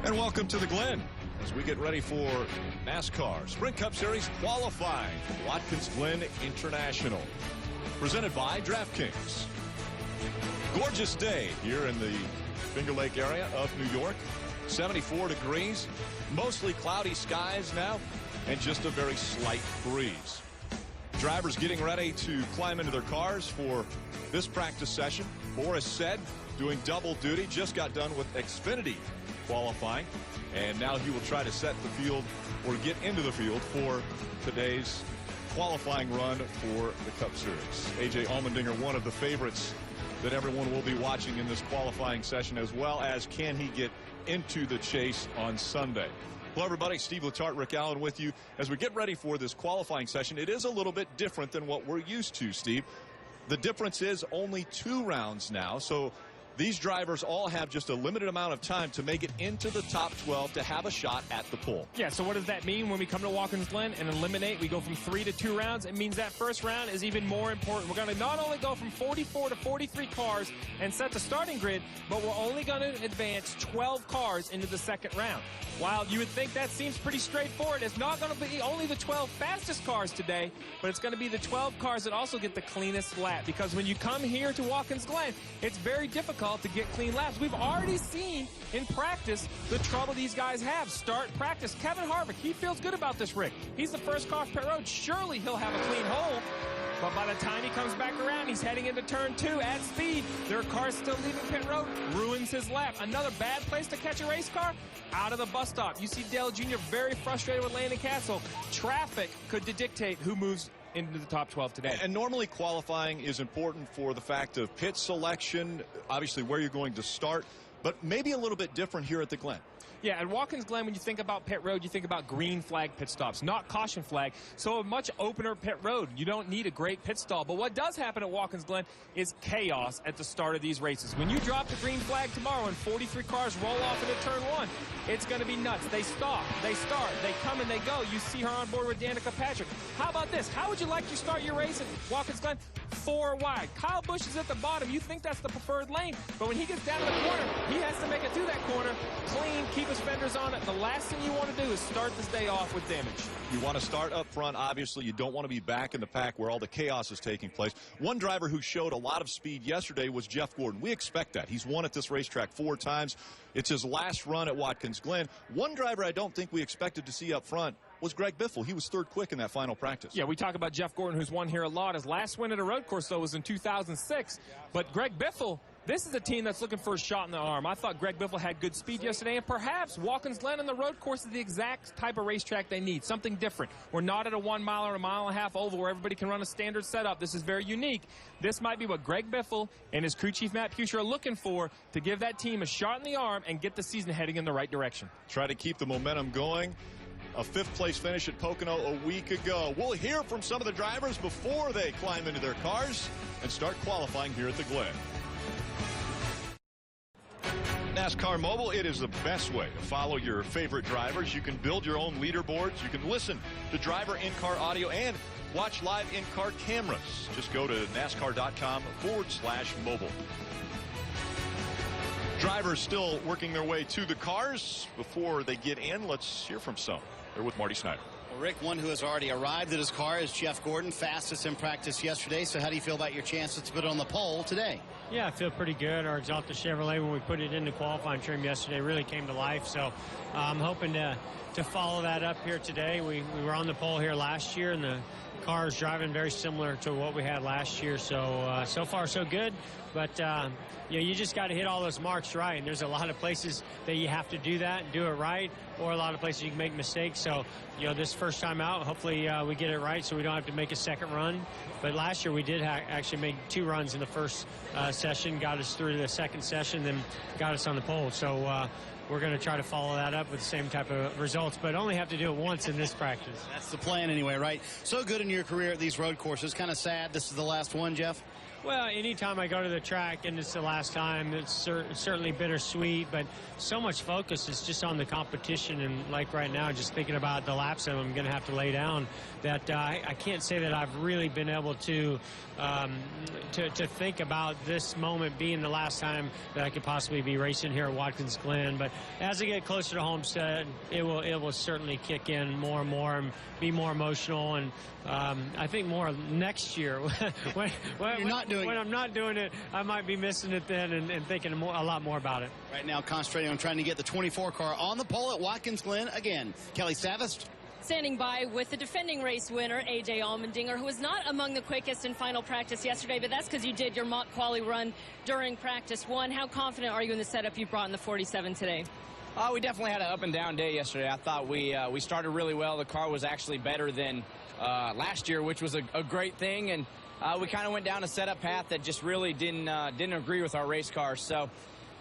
And welcome to the Glen as we get ready for NASCAR Sprint Cup Series qualifying from Watkins Glen International. Presented by DraftKings. Gorgeous day here in the Finger Lake area of New York. 74 degrees, mostly cloudy skies now, and just a very slight breeze. Drivers getting ready to climb into their cars for this practice session. Boris said doing double duty, just got done with Xfinity qualifying, and now he will try to set the field or get into the field for today's qualifying run for the Cup Series. A.J. Allmendinger, one of the favorites that everyone will be watching in this qualifying session, as well as can he get into the chase on Sunday. Hello, everybody. Steve Letarte, Rick Allen with you as we get ready for this qualifying session. It is a little bit different than what we're used to, Steve. The difference is only 2 rounds now, so these drivers all have just a limited amount of time to make it into the top 12 to have a shot at the pole. Yeah, so what does that mean when we come to Watkins Glen and eliminate? We go from 3 to 2 rounds. It means that first round is even more important. We're going to not only go from 44 to 43 cars and set the starting grid, but we're only going to advance 12 cars into the second round. While you would think that seems pretty straightforward, it's not going to be only the 12 fastest cars today, but it's going to be the 12 cars that also get the cleanest lap. Because when you come here to Watkins Glen, it's very difficult to get clean laps. We've already seen in practice the trouble these guys have. Start practice. Kevin Harvick, he feels good about this, Rick. He's the first car off pit road. Surely he'll have a clean hole. But by the time he comes back around, he's heading into turn 2 at speed. There are cars still leaving pit road. Ruins his lap. Another bad place to catch a race car? Out of the bus stop. You see Dale Jr. very frustrated with Landon Castle. Traffic could dictate who moves into the top 12 today. And normally qualifying is important for the fact of pit selection, obviously where you're going to start, but maybe a little bit different here at the Glen. Yeah, at Watkins Glen, when you think about pit road, you think about green flag pit stops, not caution flag. So a much opener pit road. You don't need a great pit stall. But what does happen at Watkins Glen is chaos at the start of these races. When you drop the green flag tomorrow and 43 cars roll off into turn 1, it's going to be nuts. They stop, they start, they come and they go. You see her on board with Danica Patrick. How about this? How would you like to start your race at Watkins Glen? 4 wide. Kyle Busch is at the bottom. You think that's the preferred lane. But when he gets down to the corner, he has to make it through that corner clean, keep his fenders on it. The last thing you want to do is start this day off with damage. You want to start up front. Obviously, you don't want to be back in the pack where all the chaos is taking place. One driver who showed a lot of speed yesterday was Jeff Gordon. We expect that. He's won at this racetrack 4 times. It's his last run at Watkins Glen. One driver I don't think we expected to see up front was Greg Biffle. He was 3rd quick in that final practice. Yeah, we talk about Jeff Gordon, who's won here a lot. His last win at a road course, though, was in 2006. But Greg Biffle, this is a team that's looking for a shot in the arm. I thought Greg Biffle had good speed yesterday, and perhaps Watkins Glen on the road course is the exact type of racetrack they need, something different. We're not at a 1 mile or a mile and a half oval where everybody can run a standard setup. This is very unique. This might be what Greg Biffle and his crew chief Matt Pucher are looking for to give that team a shot in the arm and get the season heading in the right direction. Try to keep the momentum going. A 5th place finish at Pocono a week ago. We'll hear from some of the drivers before they climb into their cars and start qualifying here at the Glen. NASCAR Mobile, it is the best way to follow your favorite drivers. You can build your own leaderboards. You can listen to driver in-car audio and watch live in-car cameras. Just go to NASCAR.com/mobile. Drivers still working their way to the cars. Before they get in, let's hear from some. They're with Marty Snyder. Well, Rick, one who has already arrived at his car is Jeff Gordon, fastest in practice yesterday. So how do you feel about your chances to put it on the pole today? Yeah, I feel pretty good. Our Exalta Chevrolet, when we put it into qualifying trim yesterday, really came to life. So I'm hoping to follow that up here today. We were on the pole here last year, and the car is driving very similar to what we had last year. So so far so good. But you know, you just got to hit all those marks right. And there's a lot of places that you have to do that and do it right, or a lot of places you can make mistakes. So, you know, this first time out, hopefully we get it right so we don't have to make a second run. But last year we did actually make 2 runs in the first session, got us through the second session, then got us on the pole. So we're going to try to follow that up with the same type of results, but only have to do it once in this practice. That's the plan anyway, right? So good in your career at these road courses. Kind of sad this is the last one, Jeff? Well, anytime I go to the track and it's the last time, it's certainly bittersweet, but so much focus is just on the competition. And like right now, just thinking about the laps that I'm going to have to lay down, that I can't say that I've really been able to think about this moment being the last time that I could possibly be racing here at Watkins Glen. But as I get closer to Homestead, it will certainly kick in more and more and be more emotional. And I think more next year when I'm not doing it, I might be missing it then and thinking a lot more about it. Right now, concentrating on trying to get the 24 car on the pole at Watkins Glen again. Kelly Savast. Standing by with the defending race winner, A.J. Allmendinger, who was not among the quickest in final practice yesterday, but that's because you did your mock quali run during practice 1. How confident are you in the setup you brought in the 47 today? We definitely had an up and down day yesterday. I thought we started really well. The car was actually better than last year, which was a great thing. And we kind of went down a setup path that just really didn't agree with our race car. So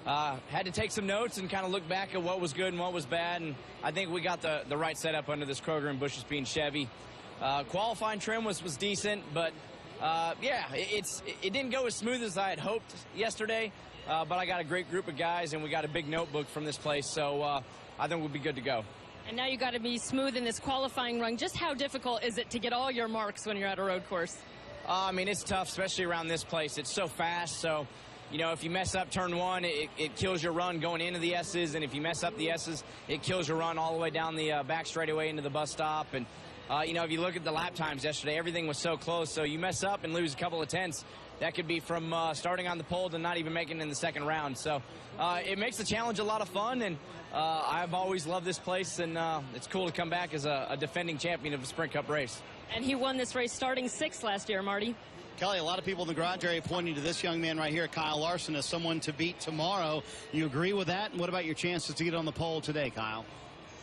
had to take some notes and kind of look back at what was good and what was bad. And I think we got the right setup under this Kroger and Bush's Bean Chevy. Qualifying trim was decent, but yeah, it didn't go as smooth as I had hoped yesterday. But I got a great group of guys, and we got a big notebook from this place, so I think we'll be good to go. And now you got to be smooth in this qualifying run. Just how difficult is it to get all your marks when you're at a road course? I mean, it's tough, especially around this place. It's so fast, so, you know, if you mess up turn 1, it kills your run going into the S's, and if you mess up the S's, it kills your run all the way down the back straightaway into the bus stop. And, you know, if you look at the lap times yesterday, everything was so close, so you mess up and lose a couple of tenths. That could be from starting on the pole to not even making it in the second round. So it makes the challenge a lot of fun, and I've always loved this place, and it's cool to come back as a defending champion of a Sprint Cup race. And he won this race starting 6th last year, Marty. Kelly, a lot of people in the garage area pointing to this young man right here, Kyle Larson, as someone to beat tomorrow. You agree with that? And what about your chances to get on the pole today, Kyle?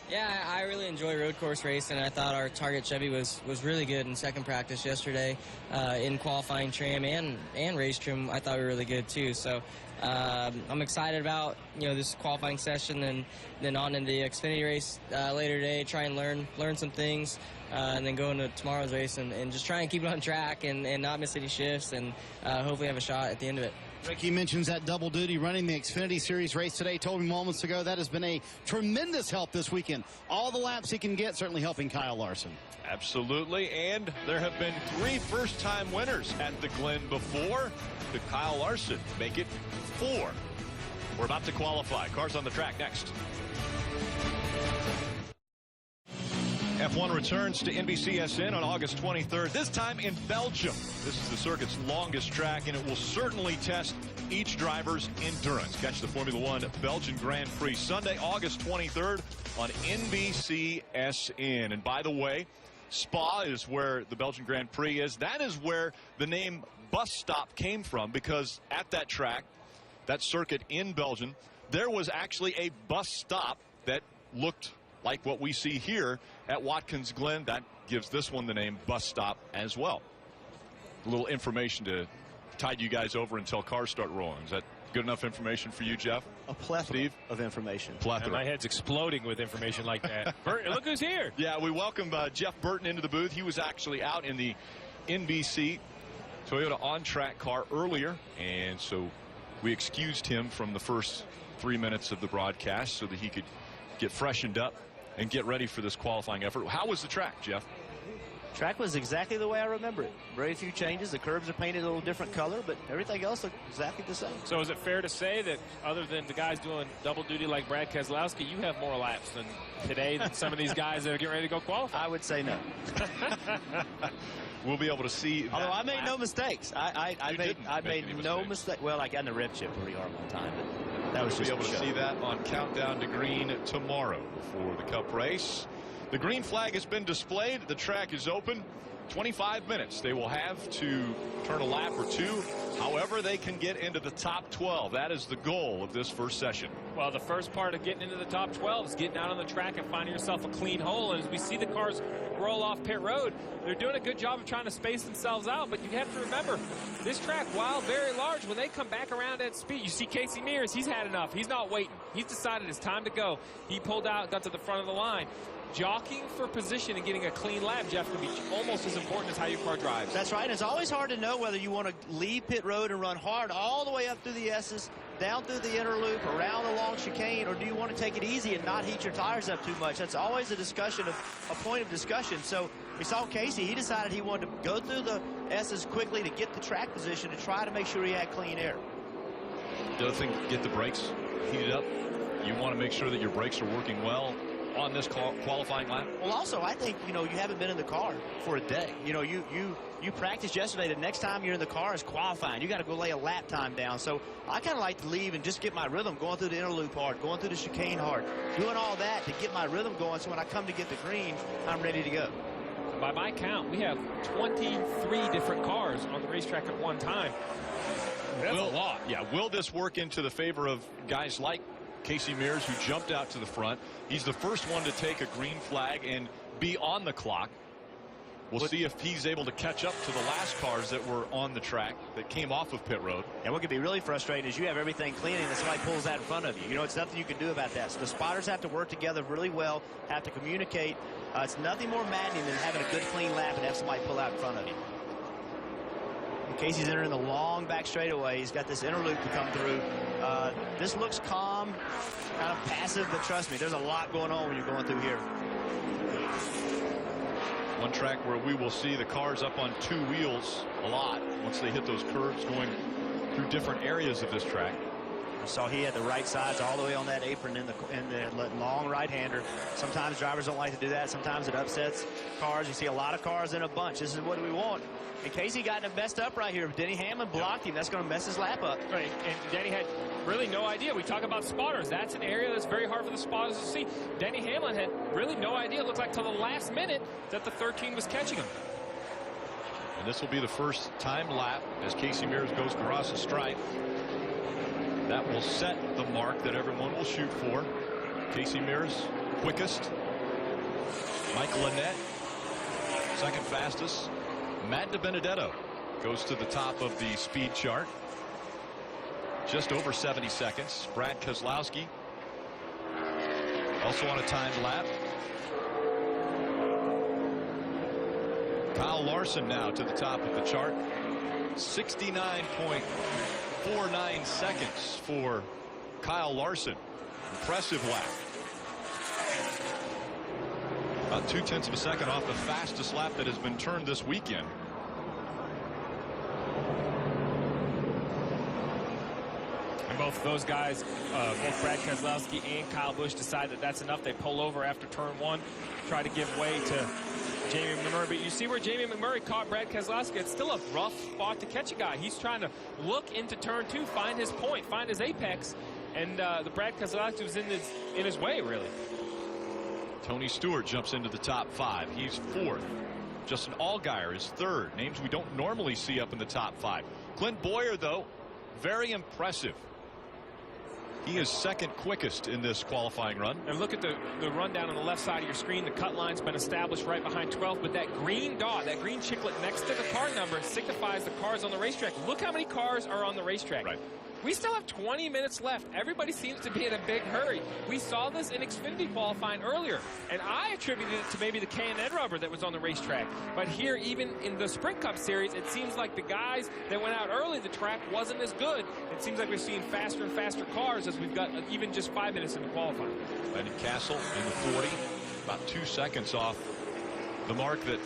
Yeah, I really enjoy road course racing. I thought our Target Chevy was really good in second practice yesterday. In qualifying trim and race trim, I thought we were really good too. So I'm excited about, you know, this qualifying session and then on into the Xfinity race later today, try and learn some things, and then go into tomorrow's race and just try and keep it on track and not miss any shifts and hopefully have a shot at the end of it. Ricky mentions that double duty running the Xfinity Series race today. Told me moments ago that has been a tremendous help this weekend. All the laps he can get, certainly helping Kyle Larson. Absolutely, and there have been 3 first-time winners at the Glen before. Could Kyle Larson make it 4? We're about to qualify. Cars on the track next. F1 returns to NBCSN on August 23rd, this time in Belgium. This is the circuit's longest track, and it will certainly test each driver's endurance. Catch the Formula One Belgian Grand Prix Sunday, August 23rd on NBCSN. And by the way, Spa is where the Belgian Grand Prix is. That is where the name bus stop came from, because at that track, that circuit in Belgium, there was actually a bus stop that looked like what we see here at Watkins Glen. That gives this one the name bus stop as well. A little information to tide you guys over until cars start rolling. Is that good enough information for you, Jeff? A plethora Steve? of information. Plethora. My head's exploding with information like that. Burton, look who's here. Yeah, we welcome Jeff Burton into the booth. He was actually out in the NBC Toyota on-track car earlier, and so we excused him from the first 3 minutes of the broadcast so that he could get freshened up and get ready for this qualifying effort. How was the track, Jeff? Track was exactly the way I remember it. Very few changes. The curbs are painted a little different color, but everything else looked exactly the same. So is it fair to say that other than the guys doing double duty like Brad Keselowski, you have more laps than today than some of these guys that are getting ready to go qualify? I would say no. We'll be able to see that. Although I made no mistakes. I made no mistake. Well, I got in the rev chip pretty hard one time, but that was just We'll be able to see that on Countdown to Green tomorrow before the Cup race. The green flag has been displayed. The track is open. 25 minutes they will have to turn a lap or two. However, they can get into the top 12. That is the goal of this first session. Well, the first part of getting into the top 12 is getting out on the track and finding yourself a clean hole. And as we see the cars roll off pit road, they're doing a good job of trying to space themselves out. But you have to remember, this track, while very large, when they come back around at speed, you see Casey Mears, he's had enough. He's not waiting. He's decided it's time to go. He pulled out, got to the front of the line. jockeying for position and getting a clean lap, Jeff, can be almost as important as how your car drives. That's right. It's always hard to know whether you want to leave pit road and run hard all the way up through the S's, down through the inner loop, around the long chicane, or do you want to take it easy and not heat your tires up too much? That's always a point of discussion. So we saw Casey. He decided he wanted to go through the S's quickly to get the track position and try to make sure he had clean air. The other thing, get the brakes heated up. You want to make sure that your brakes are working well on this qualifying lap. Well, also, I think, you haven't been in the car for a day. You practiced yesterday. The next time you're in the car is qualifying. You got to go lay a lap time down. So I kind of like to leave and just get my rhythm, going through the inner loop hard, going through the chicane hard, doing all that to get my rhythm going. So when I come to get the green, I'm ready to go. By my count, we have 23 different cars on the racetrack at one time. That's a lot. Yeah, will this work into the favor of guys like Casey Mears, who jumped out to the front? He's the first one to take a green flag and be on the clock. We'll see if he's able to catch up to the last cars that were on the track that came off of pit road. And what can be really frustrating is you have everything cleaning and somebody pulls that in front of you. It's nothing you can do about that. So the spotters have to work together really well, have to communicate. It's nothing more maddening than having a good clean lap and have somebody pull out in front of you. Casey's entering the long back straightaway. He's got this inner loop to come through. This looks calm, kind of passive, but trust me, there's a lot going on when you're going through here. One track where we will see the cars up on two wheels a lot once they hit those curves going through different areas of this track. You saw he had the right sides all the way on that apron in the long right-hander. Sometimes drivers don't like to do that. Sometimes it upsets cars. You see a lot of cars in a bunch. This is what we want. And Casey got him messed up right here. Denny Hamlin blocked him. That's going to mess his lap up. Right, and Denny had really no idea. We talk about spotters. That's an area that's very hard for the spotters to see. Denny Hamlin had really no idea. It looked like till the last minute that the 13 was catching him. And this will be the first time lap as Casey Mears goes across the stripe. That will set the mark that everyone will shoot for. Casey Mears, quickest. Mike Lynette, second fastest. Matt DiBenedetto goes to the top of the speed chart. Just over 70 seconds. Brad Keselowski also on a timed lap. Kyle Larson now to the top of the chart. 69.49 seconds for Kyle Larson. Impressive lap. About 0.2 of a second off the fastest lap that has been turned this weekend. And both of those guys, both Brad Keselowski and Kyle Busch, decide that that's enough. They pull over after turn one, try to give way to Jamie McMurray. But you see where Jamie McMurray caught Brad Keselowski. It's still a rough spot to catch a guy. He's trying to look into turn two, find his point, find his apex. And the Brad Keselowski was in his way, really. Tony Stewart jumps into the top five. He's fourth. Justin Allgaier is third. Names we don't normally see up in the top five. Clint Boyer, though, very impressive. He is second quickest in this qualifying run. And look at the rundown on the left side of your screen. The cut line's been established right behind 12, but that green dot, that green chiclet next to the car number signifies the cars on the racetrack. Look how many cars are on the racetrack. Right. We still have 20 minutes left. Everybody seems to be in a big hurry. We saw this in Xfinity qualifying earlier, and I attributed it to maybe the K&N rubber that was on the racetrack. But here, even in the Sprint Cup Series, it seems like the guys that went out early, the track wasn't as good. It seems like we're seeing faster and faster cars as we've got even just 5 minutes into qualifying. Landon Castle in the 40, about 2 seconds off the mark that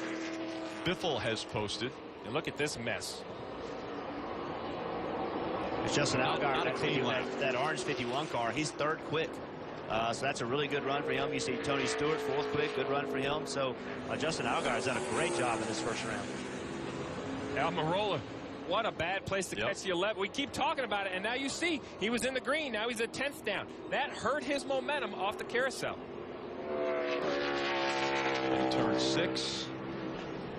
Biffle has posted. And look at this mess. It's Justin Allgaier, not a clean lap. that orange 51 car. He's third quick. So that's a really good run for him. You see Tony Stewart, fourth quick, good run for him. So Justin Allgaier has done a great job in this first round. Almirola, what a bad place to catch the 11. We keep talking about it, and now you see he was in the green. Now he's a 10th down. That hurt his momentum off the carousel. And turn 6.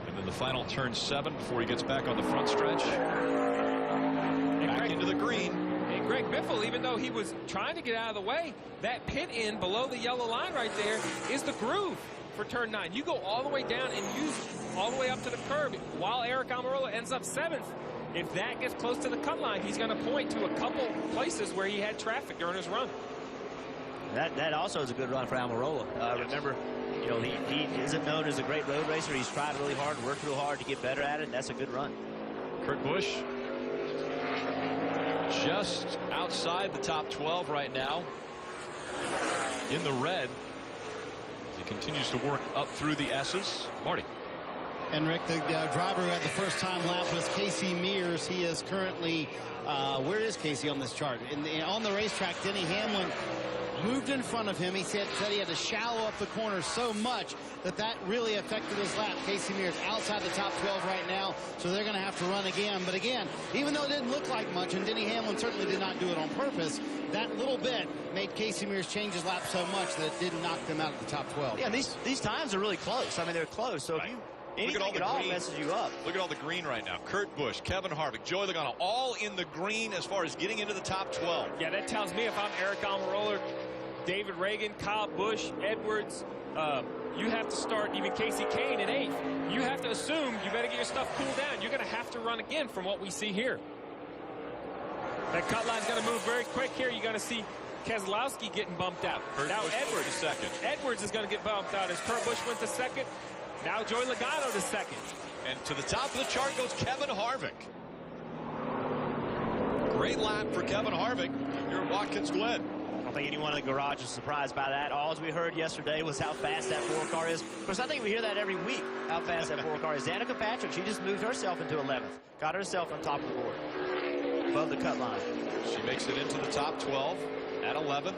And then the final turn 7 before he gets back on the front stretch. Back into the green. And Greg Biffle, even though he was trying to get out of the way, that pit in below the yellow line right there is the groove for turn 9. You go all the way down and use all the way up to the curb while Eric Almirola ends up 7th. If that gets close to the cut line, he's going to point to a couple places where he had traffic during his run. That also is a good run for Almirola. Remember, You know, he isn't known as a great road racer. He's tried really hard, worked real hard to get better at it, and that's a good run. Kurt Busch just outside the top 12 right now in the red as he continues to work up through the S's. Marty. And Rick, the driver who had the first time lap was Casey Mears. He is currently, where is Casey on this chart? On the racetrack, Denny Hamlin moved in front of him. He said he had to shallow up the corner so much that really affected his lap. Casey Mears outside the top 12 right now, so they're going to have to run again. But again, even though it didn't look like much, and Denny Hamlin certainly did not do it on purpose, that little bit made Casey Mears change his lap so much that it didn't knock them out of the top 12. Yeah, these times are really close. I mean, they're close. So if you anything at all messes you up. Look at all the green right now. Kurt Busch, Kevin Harvick, Joey Logano, all in the green as far as getting into the top 12. Yeah, that tells me if I'm Eric Almirola, David Reagan, Kyle Busch, Edwards, you have to start even Casey Kane in 8th. You have to assume you better get your stuff cooled down. You're going to have to run again from what we see here. That cut line's going to move very quick here. You're going to see Keselowski getting bumped out. Now Edwards to second. Edwards is going to get bumped out as Kurt Busch went to second. Now Joey Logano to second. And to the top of the chart goes Kevin Harvick. Great lap for Kevin Harvick. You're at Watkins Glen. I don't think anyone in the garage is surprised by that. All we heard yesterday was how fast that 4 car is. Of course, I think we hear that every week, how fast that 4 car is. Danica Patrick, she just moved herself into 11th. Got herself on top of the board. Above the cut line. She makes it into the top 12 at 11th.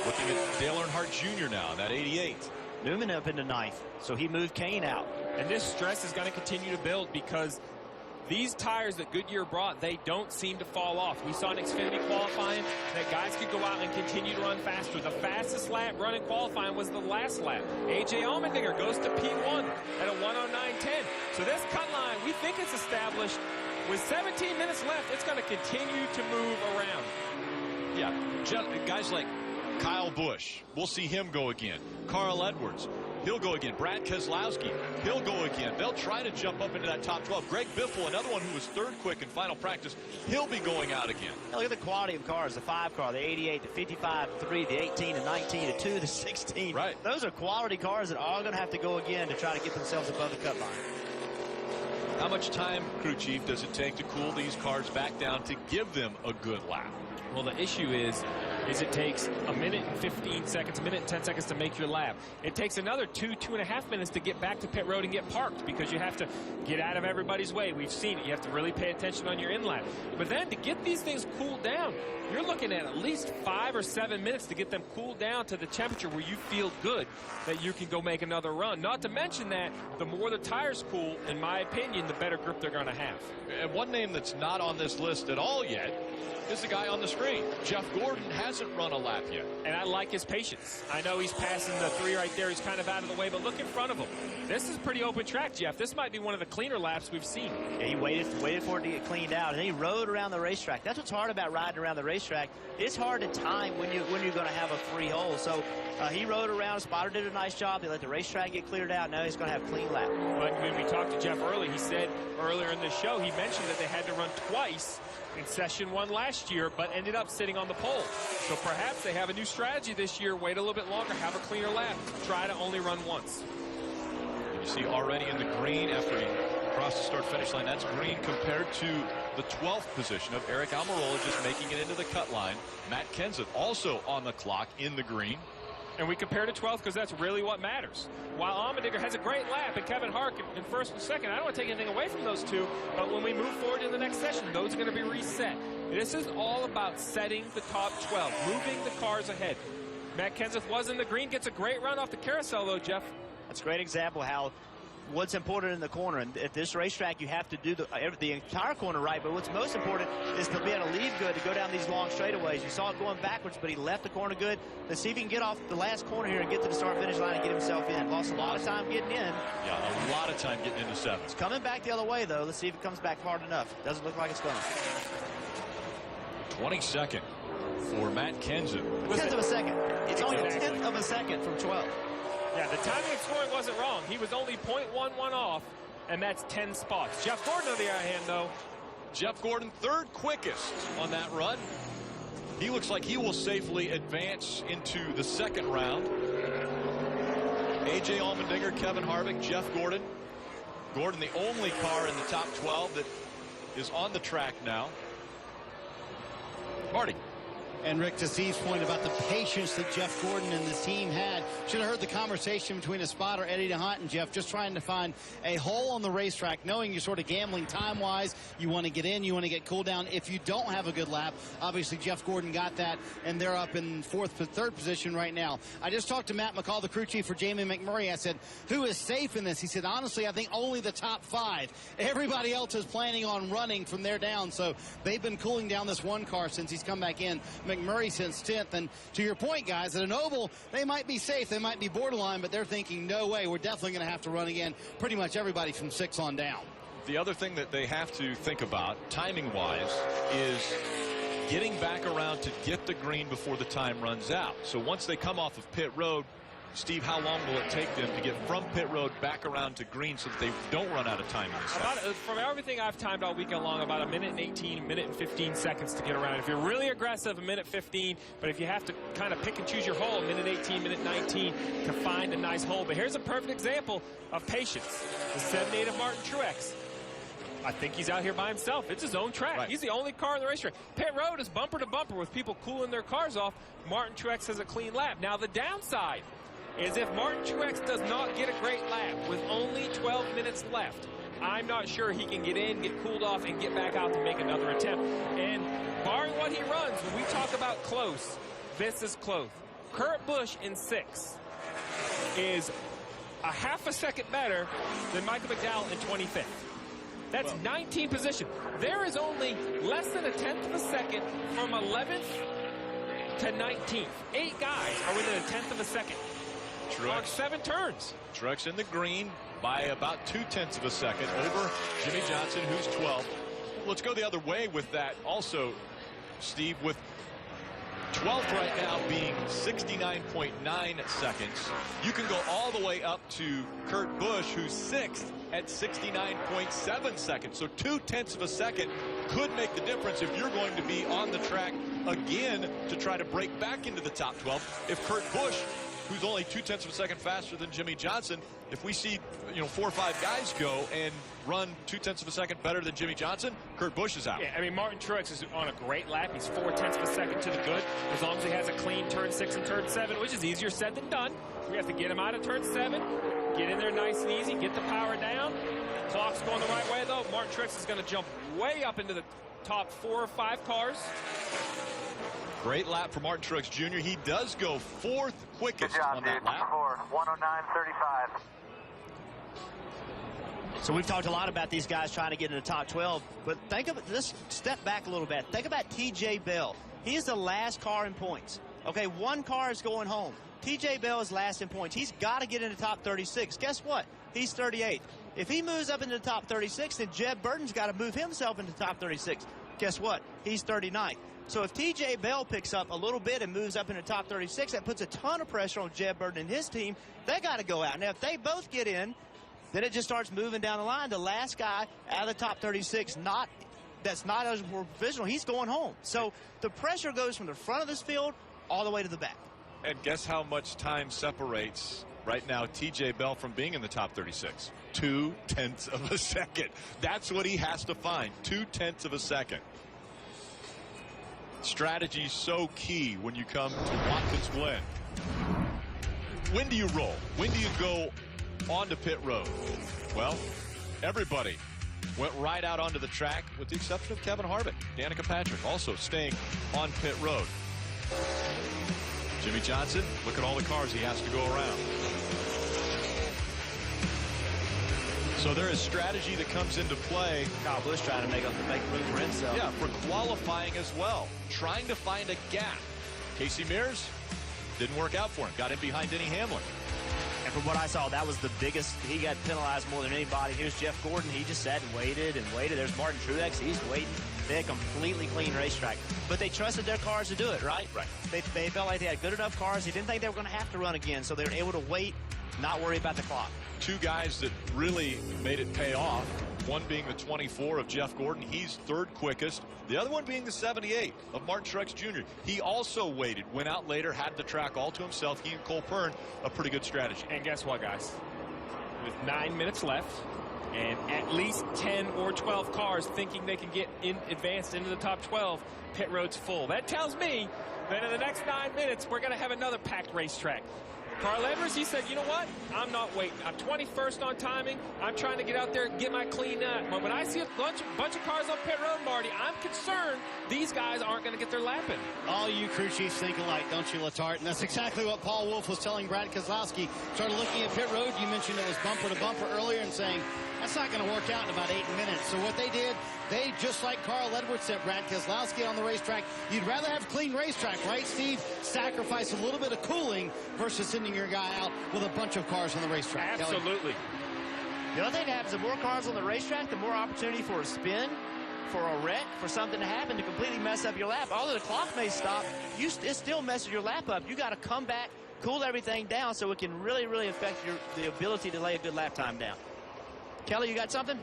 Looking at Dale Earnhardt Jr. now, that 88. Newman up into 9th, so he moved Kane out. And this stress is going to continue to build because these tires that Goodyear brought, they don't seem to fall off. We saw in Xfinity qualifying that guys could go out and continue to run faster. The fastest lap run in qualifying was the last lap. A.J. Allmendinger goes to P1 at a 1:09.10. So this cut line, we think it's established. With 17 minutes left, it's going to continue to move around. Yeah, guys like Kyle Busch, we'll see him go again. Carl Edwards, he'll go again. Brad Keselowski, he'll go again. They'll try to jump up into that top 12. Greg Biffle, another one who was 3rd quick in final practice, he'll be going out again. Now look at the quality of cars, the 5 car, the 88, the 55, the 3, the 18, the 19, the 2, the 16. Right. Those are quality cars that are going to have to go again to try to get themselves above the cut line. How much time, crew chief, does it take to cool these cars back down to give them a good lap? Well, the issue is it takes a minute and 15 seconds, a minute and 10 seconds to make your lap. It takes another 2.5 minutes to get back to pit road and get parked because you have to get out of everybody's way. We've seen it. You have to really pay attention on your in lap. But then to get these things cooled down, you're looking at least 5 or 7 minutes to get them cooled down to the temperature where you feel good that you can go make another run. Not to mention that the more the tires cool, in my opinion, the better grip they're going to have. And one name that's not on this list at all yet is the guy on the screen. Jeff Gordon hasn't run a lap yet. And I like his patience. I know he's passing the 3 right there. He's kind of out of the way, but look in front of him. This is pretty open track, Jeff. This might be one of the cleaner laps we've seen. Yeah, he waited for it to get cleaned out, and then he rode around the racetrack. That's what's hard about riding around the racetrack. It's hard to time when you're going to have a free hole. So he rode around. Spotter did a nice job. They let the racetrack get cleared out. Now he's going to have a clean lap. But when we talked to Jeff early, he said earlier in the show, he mentioned that they had to run twice in session 1 last year, but ended up sitting on the pole. So perhaps they have a new strategy this year. Wait a little bit longer, have a cleaner lap, try to only run once. You see already in the green after he crossed the start-finish line. That's green compared to the 12th position of Eric Almirola just making it into the cut line. Matt Kenseth also on the clock in the green. And we compare to 12th because that's really what matters. While Allmendinger has a great lap and Kevin Harvick in 1st and 2nd, I don't want to take anything away from those two, but when we move forward in the next session, those are going to be reset. This is all about setting the top 12, moving the cars ahead. Matt Kenseth was in the green, gets a great run off the carousel, though, Jeff. That's a great example how what's important in the corner. And at this racetrack, you have to do the entire corner right. But what's most important is to be able to leave good to go down these long straightaways. You saw it going backwards, but he left the corner good. Let's see if he can get off the last corner here and get to the start-finish line and get himself in. Lost a lot of time getting in. Yeah, a lot of time getting into 7th. It's coming back the other way, though. Let's see if it comes back hard enough. Doesn't look like it's going. 22nd for Matt Kenseth. Tenth of a second. It's only a tenth of a second from 12. Yeah, the timing of scoring wasn't wrong. He was only 0.11 off, and that's 10 spots. Jeff Gordon, on the other hand, though. Jeff Gordon, 3rd quickest on that run. He looks like he will safely advance into the 2nd round. A.J. Allmendinger, Kevin Harvick, Jeff Gordon. Gordon, the only car in the top 12 that is on the track now. Marty. And Rick, to Steve's point about the patience that Jeff Gordon and the team had, should have heard the conversation between a spotter, Eddie DeHunt, and Jeff, just trying to find a hole on the racetrack, knowing you're sort of gambling time-wise. You want to get in, you want to get cooled down. If you don't have a good lap, obviously Jeff Gordon got that, and they're up in third position right now. I just talked to Matt McCall, the crew chief for Jamie McMurray. I said, who is safe in this? He said, honestly, I think only the top 5. Everybody else is planning on running from there down, so they've been cooling down this one car since he's come back in. McMurray since 10th, and to your point, guys, at an oval, they might be safe, they might be borderline, but they're thinking, no way, we're definitely going to have to run again. Pretty much everybody from 6 on down. The other thing that they have to think about, timing-wise, is getting back around to get the green before the time runs out. So once they come off of pit road, Steve, how long will it take them to get from pit road back around to green so that they don't run out of time in this time? From everything I've timed all weekend long, about 1:18, 1:15 seconds to get around. If you're really aggressive, 1:15, but if you have to kind of pick and choose your hole, 1:18, 1:19 to find a nice hole. But here's a perfect example of patience. The 7-8 of Martin Truex. I think he's out here by himself. It's his own track. Right. He's the only car in the racetrack. Pit road is bumper to bumper with people cooling their cars off. Martin Truex has a clean lap. Now the downside is if Martin Truex does not get a great lap with only 12 minutes left, I'm not sure he can get in, get cooled off, and get back out to make another attempt. And barring what he runs, when we talk about close, this is close. Kurt Busch in 6 is a half a second better than Michael McDowell in 25th. That's 19 position. There is only less than a tenth of a second from 11th to 19th. 8 guys are within a tenth of a second. On 7 turns. Truex in the green by about 0.2 of a second over Jimmy Johnson, who's 12th. Let's go the other way with that also, Steve, with 12th right now being 69.9 seconds. You can go all the way up to Kurt Busch, who's 6th at 69.7 seconds. So 0.2 of a second could make the difference if you're going to be on the track again to try to break back into the top 12. If Kurt Busch, who's only 0.2 of a second faster than Jimmy Johnson, if we see 4 or 5 guys go and run 0.2 of a second better than Jimmy Johnson, Kurt Busch is out. Yeah, I mean, Martin Truex is on a great lap. He's 0.4 of a second to the good, as long as he has a clean turn 6 and turn 7, which is easier said than done. We have to get him out of turn 7, get in there nice and easy, get the power down. The clock's going the right way, though. Martin Truex is going to jump way up into the top 4 or 5 cars. Great lap for Martin Truex Jr. He does go 4th quickest on that lap. 109.35. So we've talked a lot about these guys trying to get in the top 12, but think of it, let's step back a little bit. Think about T.J. Bell. He is the last car in points. Okay, 1 car is going home. T.J. Bell is last in points. He's got to get in the top 36. Guess what? He's 38th. If he moves up into the top 36, then Jeb Burton's got to move himself into the top 36. Guess what? He's 39th. So if T.J. Bell picks up a little bit and moves up in the top 36, that puts a ton of pressure on Jeb Burton and his team. They got to go out. Now, if they both get in, then it just starts moving down the line. The last guy out of the top 36, that's not eligible for provisional, he's going home. So the pressure goes from the front of this field all the way to the back. And guess how much time separates right now T.J. Bell from being in the top 36? 0.2 of a second. That's what he has to find. 0.2 of a second. Strategy so key when you come to Watkins Glen. When do you roll? When do you go onto pit road? Well, everybody went right out onto the track with the exception of Kevin Harvick. Danica Patrick also staying on pit road. Jimmy Johnson, look at all the cars he has to go around. So there is strategy that comes into play. Kyle Busch trying to make room for himself. Yeah, for qualifying as well. Trying to find a gap. Casey Mears didn't work out for him. Got in behind Denny Hamlin. And from what I saw, that was the biggest. He got penalized more than anybody. Here's Jeff Gordon. He just sat and waited and waited. There's Martin Truex. He's waiting. They had a completely clean racetrack. But they trusted their cars to do it, right? Right. They felt like they had good enough cars. They didn't think they were going to have to run again. So they were able to wait, not worry about the clock. two guys that really made it pay off. One being the 24 of Jeff Gordon. He's third quickest. The other one being the 78 of Martin Truex Jr. He also waited, went out later, had the track all to himself. He and Cole Pern, a pretty good strategy. And guess what, guys? With 9 minutes left and at least 10 or 12 cars thinking they can get advanced into the top 12, pit road's full. That tells me that in the next 9 minutes, we're going to have another packed racetrack. Carl Edwards, he said, you know what? I'm not waiting. I'm 21st on timing. I'm trying to get out there and get my clean nut. But when I see a bunch of cars on pit road, Marty, I'm concerned these guys aren't going to get their lap in. All you crew chiefs think alike, don't you, Letarte? And that's exactly what Paul Wolf was telling Brad Keselowski. Started looking at pit road. You mentioned it was bumper to bumper earlier and saying, that's not going to work out in about 8 minutes. So what they did, they, just like Carl Edwards said, Brad Keselowski on the racetrack, you'd rather have clean racetrack, right, Steve? Sacrifice a little bit of cooling versus sending your guy out with a bunch of cars on the racetrack. Absolutely. The other thing that happens, the more cars on the racetrack, the more opportunity for a spin, for a wreck, for something to happen to completely mess up your lap. Although the clock may stop, it still messes your lap up. You got to come back, cool everything down so it can really, really affect the ability to lay a good lap time down. Kelly, you got something?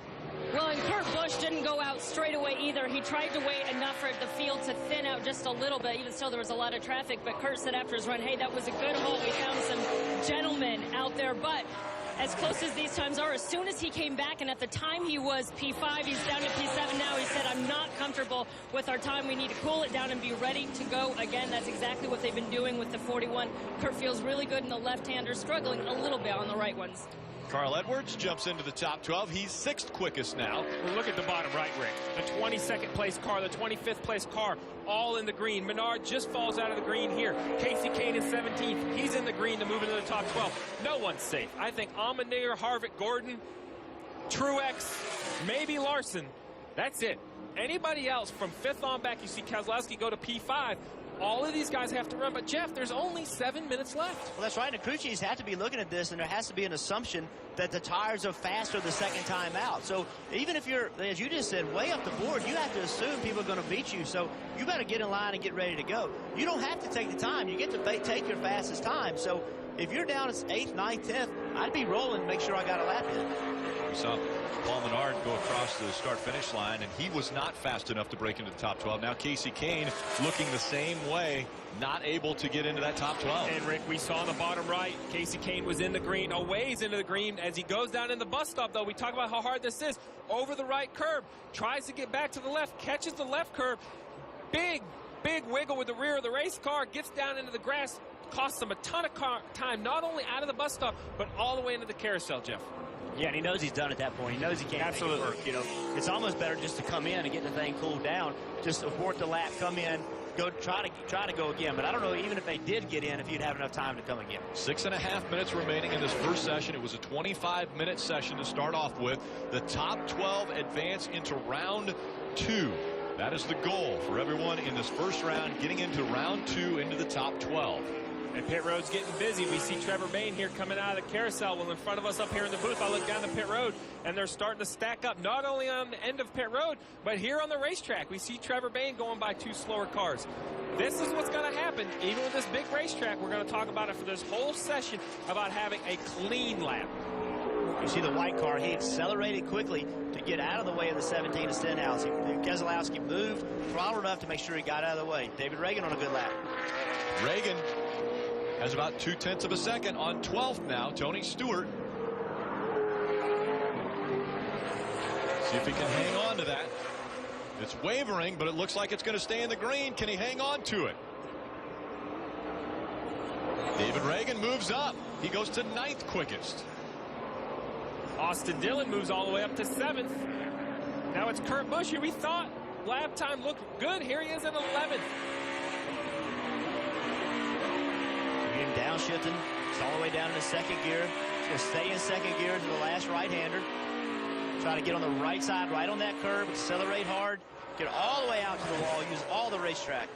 Well, and Kurt Busch didn't go out straight away either. He tried to wait enough for the field to thin out just a little bit. Even still, there was a lot of traffic. But Kurt said after his run, hey, that was a good hole. We found some gentlemen out there. But as close as these times are, as soon as he came back, and at the time he was P5, he's down to P7 now. He said, I'm not comfortable with our time. We need to cool it down and be ready to go again. That's exactly what they've been doing with the 41. Kurt feels really good in the left-hander, struggling a little bit on the right ones. Carl Edwards jumps into the top 12. He's sixth quickest now. Well, look at the bottom right, Rick. The 22nd place car, the 25th place car, all in the green. Menard just falls out of the green here. Casey Kane is 17th. He's in the green to move into the top 12. No one's safe. I think Allmendinger, Harvick, Gordon, Truex, maybe Larson. That's it. Anybody else from 5th on back, you see Keselowski go to P5. All of these guys have to run, but Jeff, there's only 7 minutes left. Well, that's right. And the crew chiefs have to be looking at this, and there has to be an assumption that the tires are faster the second time out. So even if you're, as you just said, way up the board, you have to assume people are going to beat you. So you better get in line and get ready to go. You don't have to take the time. You get to take your fastest time. So if you're down at 8th, 9th, 10th, I'd be rolling and make sure I got a lap in. We saw Paul Menard go across the start-finish line, and he was not fast enough to break into the top 12. Now Casey Kane looking the same way, not able to get into that top 12. And Rick, we saw the bottom right, Casey Kane was in the green, a ways into the green. As he goes down in the bus stop, though, we talk about how hard this is. Over the right curb, tries to get back to the left, catches the left curb. Big wiggle with the rear of the race car, gets down into the grass, costs him a ton of time, not only out of the bus stop, but all the way into the carousel, Jeff. Yeah, and he knows he's done at that point. He knows he can't make it work. You know, it's almost better just to come in and get the thing cooled down, just abort the lap, come in, go try to go again. But I don't know even if they did get in if you'd have enough time to come again. 6.5 minutes remaining in this first session. It was a 25-minute session to start off with. The top 12 advance into round 2. That is the goal for everyone in this first round, getting into round 2 into the top 12. And pit road's getting busy. We see Trevor Bayne here coming out of the carousel. Well, in front of us up here in the booth, I look down the pit road, and they're starting to stack up, not only on the end of pit road, but here on the racetrack. We see Trevor Bayne going by 2 slower cars. This is what's going to happen. Even with this big racetrack, we're going to talk about it for this whole session, about having a clean lap. You see the white car, he accelerated quickly to get out of the way of the 17 of Stenhouse. Keselowski moved, throttled up to make sure he got out of the way. David Reagan on a good lap. Reagan has about 0.2 of a second on 12th now. Tony Stewart. See if he can hang on to that. It's wavering, but it looks like it's going to stay in the green. Can he hang on to it? David Reagan moves up. He goes to 9th quickest. Austin Dillon moves all the way up to 7th. Now it's Kurt Busch here. We thought lap time looked good. Here he is at 11th. Again, downshifting. It's all the way down in the second gear. He's going to stay in second gear to the last right-hander. Try to get on the right side, right on that curb. Accelerate hard. Get all the way out to the wall. Use all the racetrack.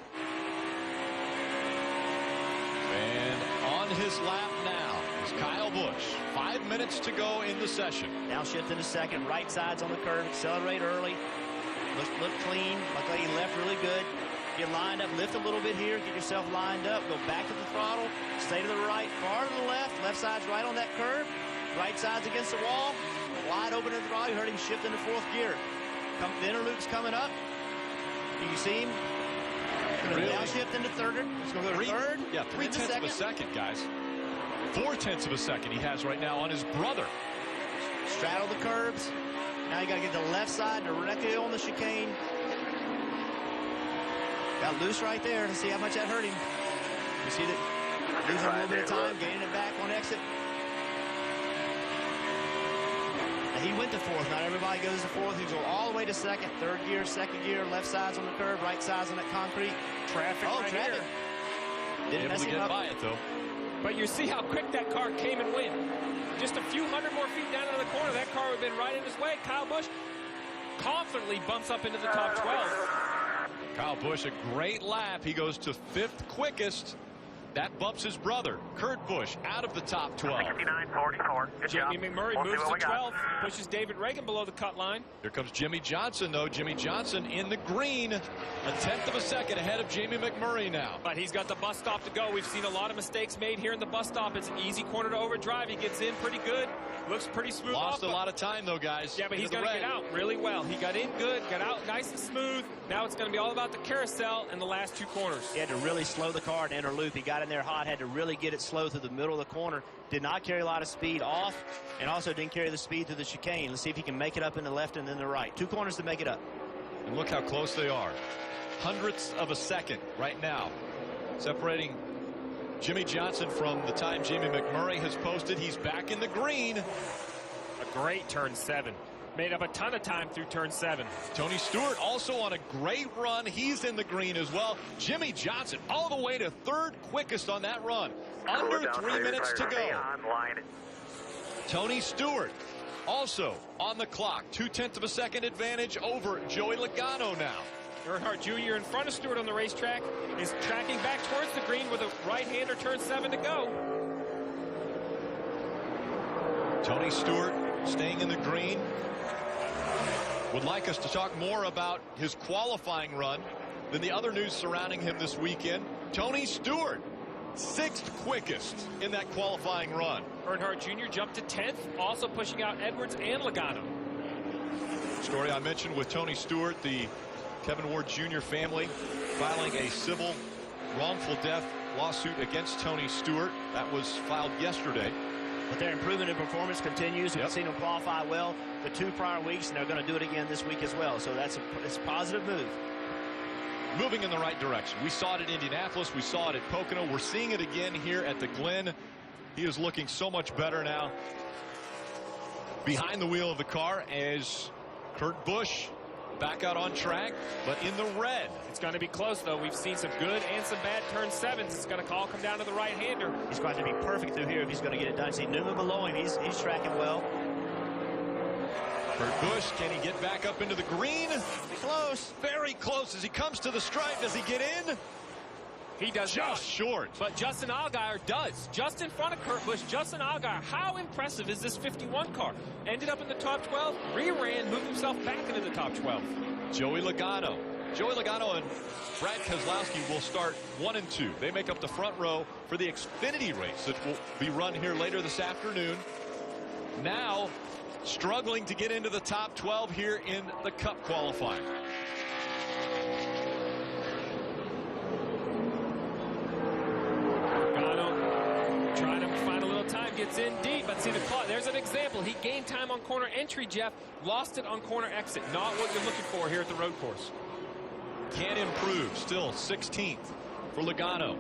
And on his lap now is Kyle Busch. 5 minutes to go in the session. Downshift into second. Right side's on the curve. Accelerate early. Look clean. Look like he left really good. Get lined up. Lift a little bit here. Get yourself lined up. Go back to the throttle. Stay to the right. Far to the left. Left side's right on that curve. right side's against the wall. Wide open at the draw. You heard him shift into fourth gear. The inner loop's coming up. Do you see him? Going to downshift into third. It's going to go to third. Yeah, 3/10 of a second, guys. 4/10 of a second he has right now on his brother. Straddle the curbs. Now you got to get the left side directly on the chicane. Got loose right there to see how much that hurt him. You see that losing a little bit of time, gaining it back on exit. Now he went to fourth. Not everybody goes to fourth. He goes all the way to second. Third gear, second gear, left side's on the curb, right side's on that concrete. Traffic right traffic. here. Didn't mess Able to him get up. by it, though. But you see how quick that car came and went. Just a few hundred more feet down into the corner, that car would have been right in his way. Kyle Busch confidently bumps up into the top 12. Kyle Busch, a great lap. He goes to 5th quickest. That bumps his brother, Kurt Busch, out of the top 12. 69.44. Good job. Jamie McMurray We'll see moves what to we got. 12th, pushes David Reagan below the cut line. Here comes Jimmy Johnson, though. Jimmy Johnson in the green. 1/10 of a second ahead of Jamie McMurray now. But he's got the bus stop to go. We've seen a lot of mistakes made here in the bus stop. It's an easy corner to overdrive. He gets in pretty good. Looks pretty smooth. Lost a lot of time, though, guys. Yeah, but he's Into the going to get red. out really well. He got in good, got out nice and smooth. Now it's going to be all about the carousel and the last two corners. He had to really slow the car in inner loop. He got in there hot, had to really get it slow through the middle of the corner. Did not carry a lot of speed off, and also didn't carry the speed through the chicane. Let's see if he can make it up in the left and then the right. 2 corners to make it up. And look how close they are. 100ths of a second right now. Separating Jimmy Johnson from the time Jamie McMurray has posted. He's back in the green. A great turn 7. Made up a ton of time through turn 7. Tony Stewart also on a great run. He's in the green as well. Jimmy Johnson all the way to 3rd quickest on that run. Under 3 minutes to go. Tony Stewart also on the clock. 2/10 of a second advantage over Joey Logano now. Earnhardt Jr. in front of Stewart on the racetrack is tracking back towards the green with a right-hander turn 7 to go. Tony Stewart staying in the green. Would like us to talk more about his qualifying run than the other news surrounding him this weekend. Tony Stewart, 6th quickest in that qualifying run. Earnhardt Jr. jumped to 10th, also pushing out Edwards and Logano. Story I mentioned with Tony Stewart, the Kevin Ward Jr. family filing a civil wrongful death lawsuit against Tony Stewart. That was filed yesterday. But their improvement in performance continues. We've Yep. seen them qualify well the 2 prior weeks, and they're going to do it again this week as well. So it's a positive move. Moving in the right direction. We saw it at Indianapolis. We saw it at Pocono. We're seeing it again here at the Glen. He is looking so much better now behind the wheel of the car as Kurt Busch back out on track, but in the red. It's going to be close, though. We've seen some good and some bad turn 7s. It's going to all come down to the right-hander. He's going to be perfect through here if he's going to get it done. See Newman below him. He's tracking well. Kurt Busch, can he get back up into the green? Close. Very close as he comes to the stripe. Does he get in? He does not. Just short. But Justin Allgaier does. Just in front of Kurt Busch, Justin Allgaier. How impressive is this 51 car? Ended up in the top 12, re-ran, moved himself back into the top 12. Joey Logano. Joey Logano and Brad Keselowski will start 1 and 2. They make up the front row for the Xfinity race that will be run here later this afternoon. Now struggling to get into the top 12 here in the Cup qualifying. Logano trying to find a little time, gets in deep, but see the clock. There's an example. He gained time on corner entry, Jeff, lost it on corner exit. Not what you're looking for here at the road course. Can't improve. Still 16th for Logano.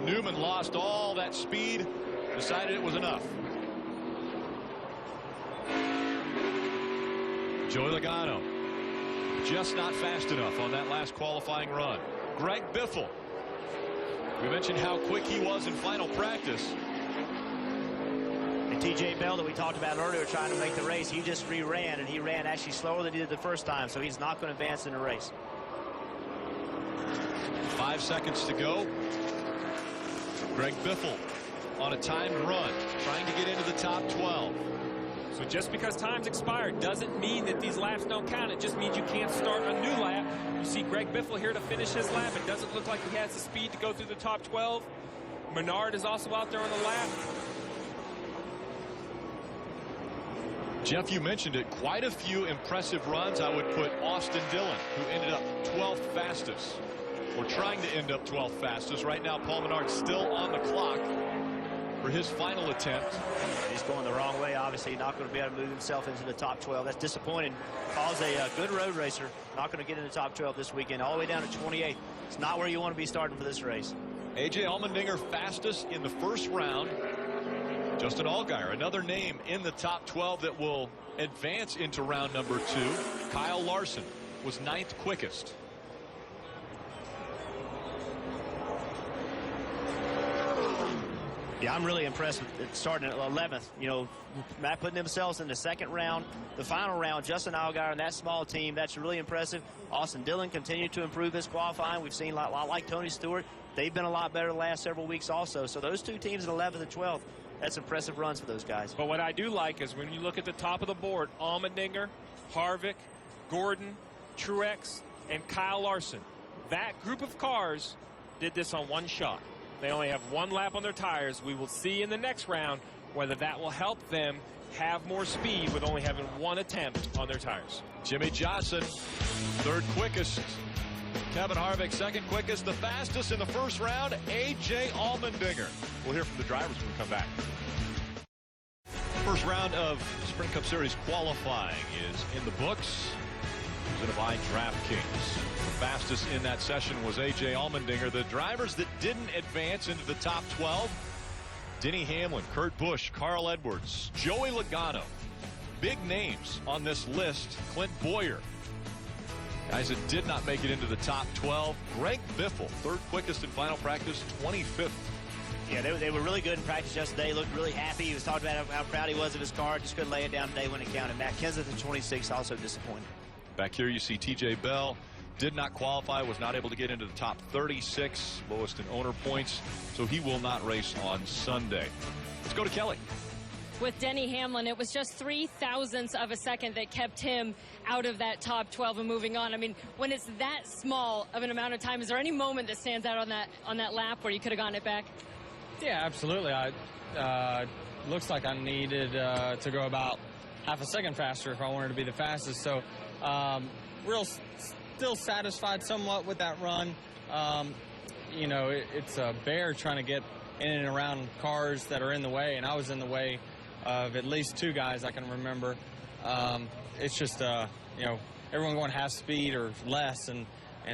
Newman lost all that speed, decided it was enough. Joey Logano just not fast enough on that last qualifying run. Greg Biffle. We mentioned how quick he was in final practice. And TJ Bell that we talked about earlier trying to make the race, he just re-ran, and he ran actually slower than he did the first time, so he's not going to advance in the race. 5 seconds to go. Greg Biffle on a timed run, trying to get into the top 12. So just because time's expired doesn't mean that these laps don't count. It just means you can't start a new lap. You see Greg Biffle here to finish his lap. It doesn't look like he has the speed to go through the top 12. Menard is also out there on the lap. Jeff, you mentioned it. Quite a few impressive runs. I would put Austin Dillon, who ended up 12th fastest, or trying to end up 12th fastest. Right now, Paul Menard's still on the clock for his final attempt. He's going the wrong way. Obviously, not going to be able to move himself into the top 12. That's disappointing. Paul's a good road racer. Not going to get in the top 12 this weekend. All the way down to 28. It's not where you want to be starting for this race. A.J. Allmendinger fastest in the first round. Justin Allgaier, another name in the top 12 that will advance into round number 2. Kyle Larson was 9th quickest. Yeah, I'm really impressed with it starting at 11th. You know, Matt putting themselves in the second round, the final round. Justin Allgaier and that small team, that's really impressive. Austin Dillon continued to improve his qualifying. We've seen a lot like Tony Stewart. They've been a lot better the last several weeks also. So those two teams at 11th and 12th, that's impressive runs for those guys. But what I do like is when you look at the top of the board, Allmendinger, Harvick, Gordon, Truex, and Kyle Larson. That group of cars did this on one shot. They only have one lap on their tires. We will see in the next round whether that will help them have more speed with only having one attempt on their tires. Jimmy Johnson, 3rd quickest. Kevin Harvick, 2nd quickest. The fastest in the first round, A.J. Allmendinger. We'll hear from the drivers when we come back. First round of Sprint Cup Series qualifying is in the books. Presented by DraftKings. The fastest in that session was A.J. Allmendinger. The drivers that didn't advance into the top 12, Denny Hamlin, Kurt Busch, Carl Edwards, Joey Logano. Big names on this list. Clint Bowyer. Guys that did not make it into the top 12. Greg Biffle, 3rd quickest in final practice, 25th. Yeah, they were really good in practice yesterday. He looked really happy. He was talking about how proud he was of his car. Just couldn't lay it down today when it counted. Matt Kenseth at 26, also disappointed. Back here you see T.J. Bell. Did not qualify, was not able to get into the top 36, lowest in owner points, so he will not race on Sunday. Let's go to Kelly. With Denny Hamlin, it was just 0.03 of a second that kept him out of that top 12 and moving on. I mean, when it's that small of an amount of time, is there any moment that stands out on that lap where you could have gotten it back? Yeah, absolutely. Looks like I needed to go about half a second faster if I wanted to be the fastest. So, still satisfied somewhat with that run. You know, it's a bear trying to get in and around cars that are in the way, and I was in the way of at least 2 guys I can remember. It's just, you know, everyone going half speed or less, and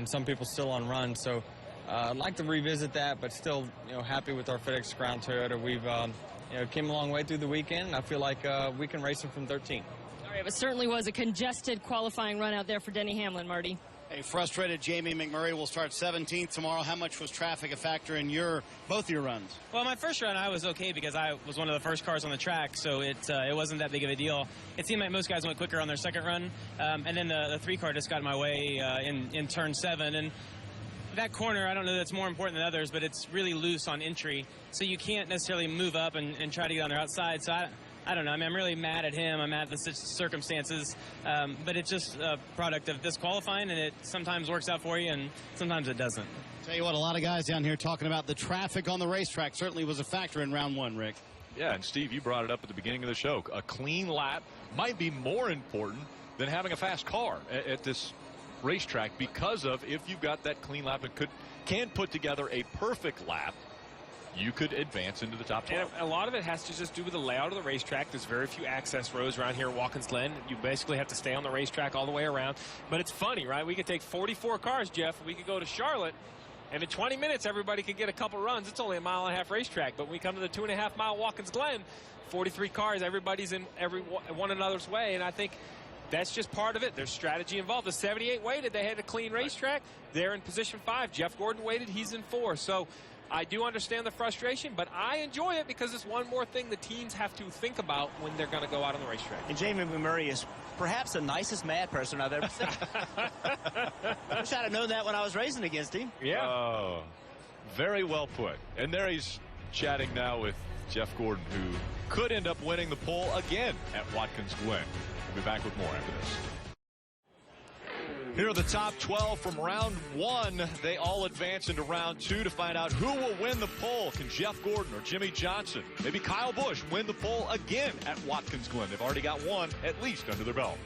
some people still on run. So I'd like to revisit that, but still, you know, happy with our FedEx Crown Toyota. We've, you know, came a long way through the weekend. And I feel like we can race them from 13. All right, it certainly was a congested qualifying run out there for Denny Hamlin, Marty. A frustrated Jamie McMurray will start 17th tomorrow. How much was traffic a factor in both your runs? Well, my first run I was okay because I was one of the first cars on the track, so it wasn't that big of a deal. It seemed like most guys went quicker on their second run, and then the 3 car just got in my way in turn 7. And that corner, I don't know that it's more important than others, but it's really loose on entry, so you can't necessarily move up and try to get on their outside. So I don't know. I mean, I'm really mad at him. I'm mad at the circumstances. But it's just a product of this qualifying, and it sometimes works out for you, and sometimes it doesn't. Tell you what, a lot of guys down here talking about the traffic on the racetrack certainly was a factor in round 1, Rick. Yeah, and Steve, you brought it up at the beginning of the show. A clean lap might be more important than having a fast car at this racetrack, because of if you've got that clean lap and can put together a perfect lap, you could advance into the top 12. And a lot of it has to just do with the layout of the racetrack. There's very few access roads around here at Watkins Glen. You basically have to stay on the racetrack all the way around. But it's funny, right? We could take 44 cars, Jeff. We could go to Charlotte, and in 20 minutes, everybody could get a couple runs. It's only a 1.5-mile racetrack. But when we come to the 2.5-mile Watkins Glen, 43 cars, everybody's in one another's way. And I think that's just part of it. There's strategy involved. The 78 waited. They had a clean racetrack. They're in position 5. Jeff Gordon waited. He's in 4. So I do understand the frustration, but I enjoy it because it's one more thing the teams have to think about when they're going to go out on the racetrack. And Jamie McMurray is perhaps the nicest mad person I've ever seen. I wish I'd have known that when I was racing against him. Yeah. Oh, very well put. And there he's chatting now with Jeff Gordon, who could end up winning the pole again at Watkins Glen. We'll be back with more after this. Here are the top 12 from round 1. They all advance into round 2 to find out who will win the pole. Can Jeff Gordon or Jimmy Johnson, maybe Kyle Busch, win the pole again at Watkins Glen? They've already got one at least under their belt.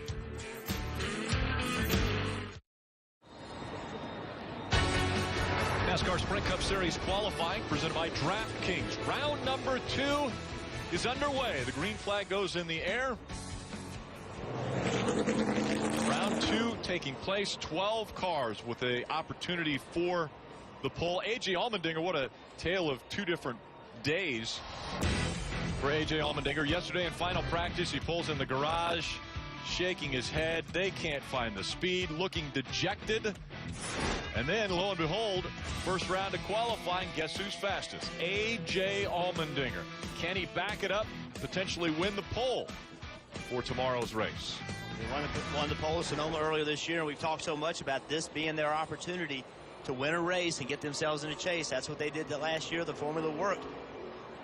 NASCAR Sprint Cup Series qualifying presented by DraftKings. Round number 2 is underway. The green flag goes in the air. Round 2 taking place. 12 cars with the opportunity for the pole. A.J. Allmendinger, what a tale of 2 different days for A.J. Allmendinger. Yesterday in final practice, he pulls in the garage, shaking his head. They can't find the speed, looking dejected. And then, lo and behold, first round of qualifying, guess who's fastest? A.J. Allmendinger. Can he back it up, potentially win the pole for tomorrow's race? They won the pole at Sonoma earlier this year, and we've talked so much about this being their opportunity to win a race and get themselves in a chase. That's what they did the last year. The formula worked.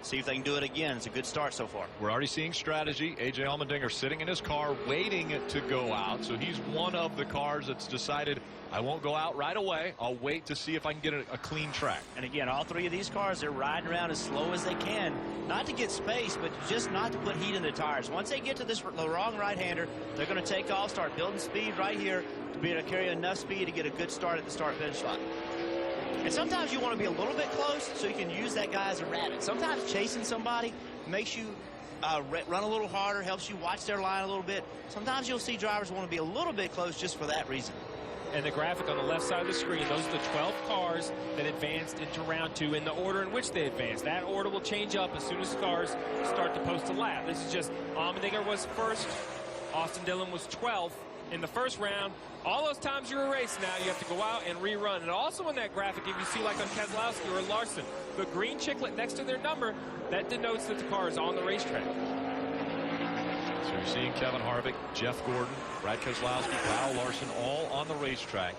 See if they can do it again. It's a good start so far. We're already seeing strategy. A.J. Allmendinger sitting in his car waiting to go out. So he's one of the cars that's decided, I won't go out right away. I'll wait to see if I can get a clean track. And again, all 3 of these cars, they're riding around as slow as they can. Not to get space, but just not to put heat in the tires. Once they get to the wrong right-hander, they're going to take off, start building speed right here to be able to carry enough speed to get a good start at the start-finish line. And sometimes you want to be a little bit close so you can use that guy as a rabbit. Sometimes chasing somebody makes you run a little harder, helps you watch their line a little bit. Sometimes you'll see drivers want to be a little bit close just for that reason. And the graphic on the left side of the screen, those are the 12 cars that advanced into round 2 in the order in which they advanced. That order will change up as soon as cars start to post a lap. This is just Allmendinger was first, Austin Dillon was 12th in the first round. All those times you're a race now, you have to go out and rerun. And also in that graphic, if you see like on Keselowski or Larson, the green chiclet next to their number, that denotes that the car is on the racetrack. So you're seeing Kevin Harvick, Jeff Gordon, Brad Keselowski, Kyle Larson all on the racetrack.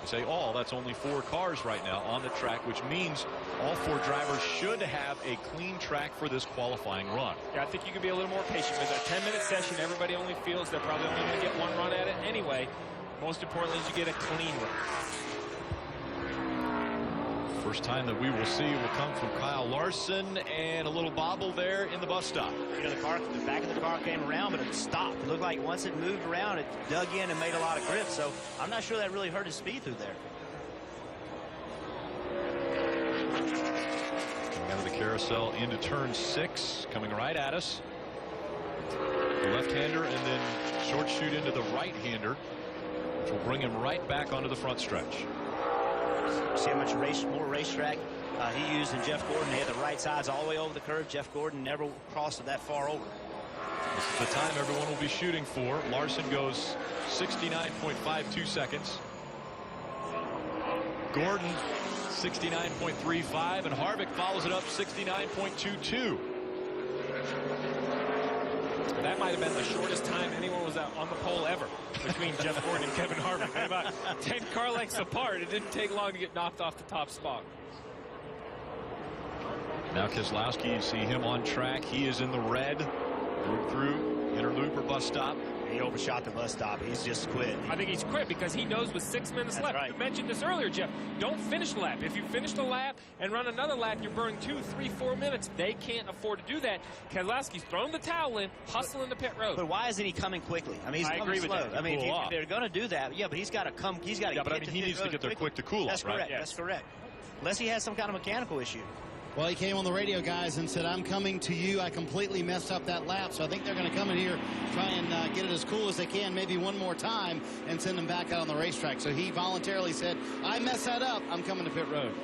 I say all, that's only 4 cars right now on the track, which means all 4 drivers should have a clean track for this qualifying run. Yeah, I think you can be a little more patient. With a 10-minute session, everybody only feels they're probably only going to get 1 run at it anyway. Most importantly is you get a clean run. First time that we will see will come from Kyle Larson, and a little bobble there in the bus stop. You know, the back of the car came around, but it stopped. It looked like once it moved around, it dug in and made a lot of grip. So I'm not sure that really hurt his speed through there. Coming out of the carousel into turn 6, coming right at us. The left-hander and then short shoot into the right-hander, which will bring him right back onto the front stretch. See how much more racetrack he used than Jeff Gordon. He had the right sides all the way over the curve. Jeff Gordon never crossed it that far over. This is the time everyone will be shooting for. Larson goes 69.52 seconds. Gordon 69.35, and Harvick follows it up 69.22. That might have been the shortest time anyone was out on the pole ever between Jeff Gordon and Kevin Harvick. They're about 10 car lengths apart. It didn't take long to get knocked off the top spot. Now Keselowski, you see him on track. He is in the red. Through inner loop or bus stop. He overshot the bus stop. He's just quit. I think he's quit because he knows with 6 minutes left. Right. You mentioned this earlier, Jeff. Don't finish the lap. If you finish the lap and run another lap, you're burning 2, 3, 4 minutes. They can't afford to do that. Keselowski's thrown the towel in, hustling the pit road. But why isn't he coming quickly? I mean, he's coming slow. I mean, if they're going to do that, yeah, but he's got to come. He's got to. Yeah, but I mean, he needs to get there quick to cool off. That's correct. Yes. That's correct. Unless he has some kind of mechanical issue. Well, he came on the radio, guys, and said, I'm coming to you. I completely messed up that lap. So I think they're going to come in here, try and get it as cool as they can, maybe one more time, and send him back out on the racetrack. So he voluntarily said, I messed that up. I'm coming to pit road.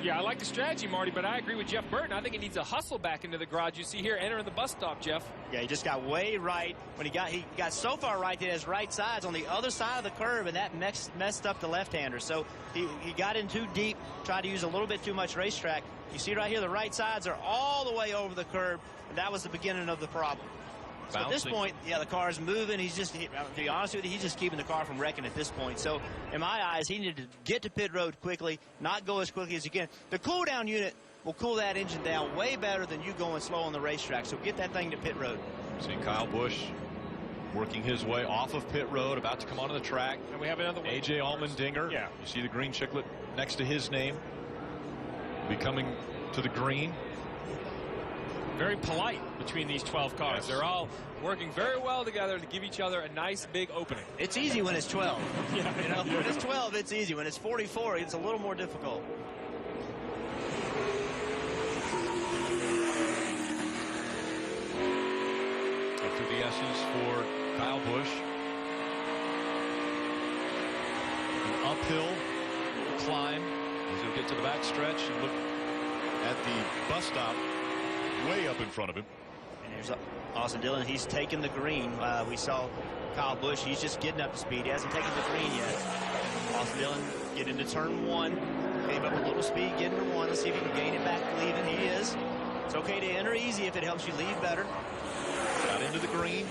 Yeah, I like the strategy, Marty, but I agree with Jeff Burton. I think he needs a hustle back into the garage. You see here, entering the bus stop, Jeff. Yeah, he just got way right. When he got so far right that his right side's on the other side of the curve, and that messed up the left-hander. So he got in too deep, tried to use a little bit too much racetrack. You see right here, the right sides are all the way over the curb, and that was the beginning of the problem. So at this point, yeah, the car is moving. To be honest with you, he's just keeping the car from wrecking at this point. So in my eyes, he needed to get to pit road quickly, not go as quickly as he can. The cool down unit will cool that engine down way better than you going slow on the racetrack. So get that thing to pit road. Seeing Kyle Busch working his way off of pit road, about to come onto the track. And we have another one. A.J. Allmendinger. Yeah. You see the green chiclet next to his name. Be coming to the green. Very polite between these 12 cars. Yes. They're all working very well together to give each other a nice big opening. It's easy when it's 12. Yeah, You know, when it's 12, it's easy. When it's 44, it's a little more difficult. Up through the S's for Kyle Busch. An uphill climb as he'll get to the back stretch and look at the bus stop way up in front of him. And here's Austin Dillon. He's taken the green. We saw Kyle Busch. He's just getting up to speed. He hasn't taken the green yet. Austin Dillon getting into turn 1. Came up a little speed, getting to 1. Let's see if he can gain it back leaving. He is. It's okay to enter easy if it helps you leave better. Got into the green.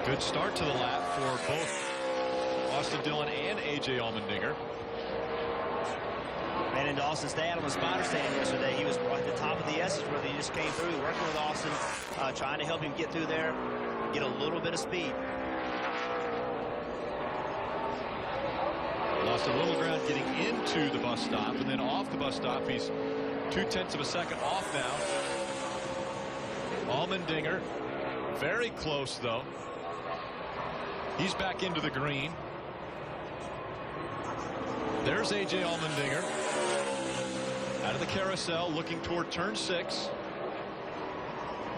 Good start to the lap for both Austin Dillon and A.J. Allmendinger. Ran into Austin's dad on the spotter stand yesterday. He was at the top of the S's where he just came through, working with Austin, trying to help him get through there, get a little bit of speed. Lost a little ground getting into the bus stop, and then off the bus stop he's 0.2 of a second off now. Allmendinger very close though. He's back into the green. There's A.J. Allmendinger out of the carousel looking toward turn 6.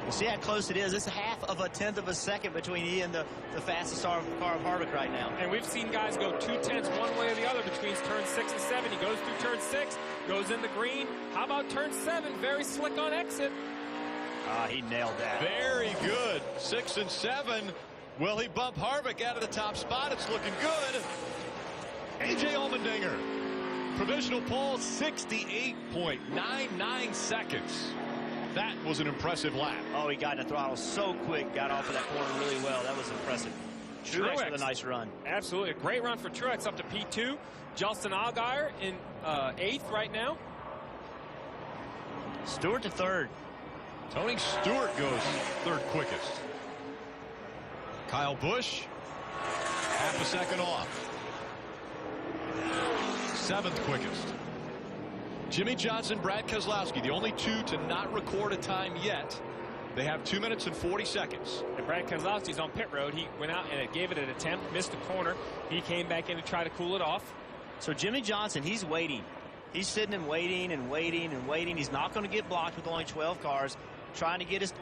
You see how close it is. It's 0.5 of a second between he and the fastest car of Harvick right now. And we've seen guys go 0.2 one way or the other between turn 6 and 7. He goes through turn 6, goes in the green. How about turn 7? Very slick on exit. He nailed that. Very good. 6 and 7. Will he bump Harvick out of the top spot? It's looking good. A.J. Allmendinger, provisional pole, 68.99 seconds. That was an impressive lap. Oh, he got in the throttle so quick, got off of that corner really well. That was impressive. Truex with a nice run. Absolutely. A great run for Truex up to P2. Justin Allgaier in 8th right now. Stewart to 3rd. Tony Stewart goes 3rd quickest. Kyle Busch, 0.5 second off. 7th quickest. Jimmy Johnson, Brad Keselowski, the only two to not record a time yet. They have 2 minutes and 40 seconds. And Brad Keselowski's on pit road. He went out and gave it an attempt, missed the corner. He came back in to try to cool it off. So Jimmy Johnson, he's waiting. He's sitting and waiting and waiting and waiting. He's not going to get blocked with only 12 cars. Try to get his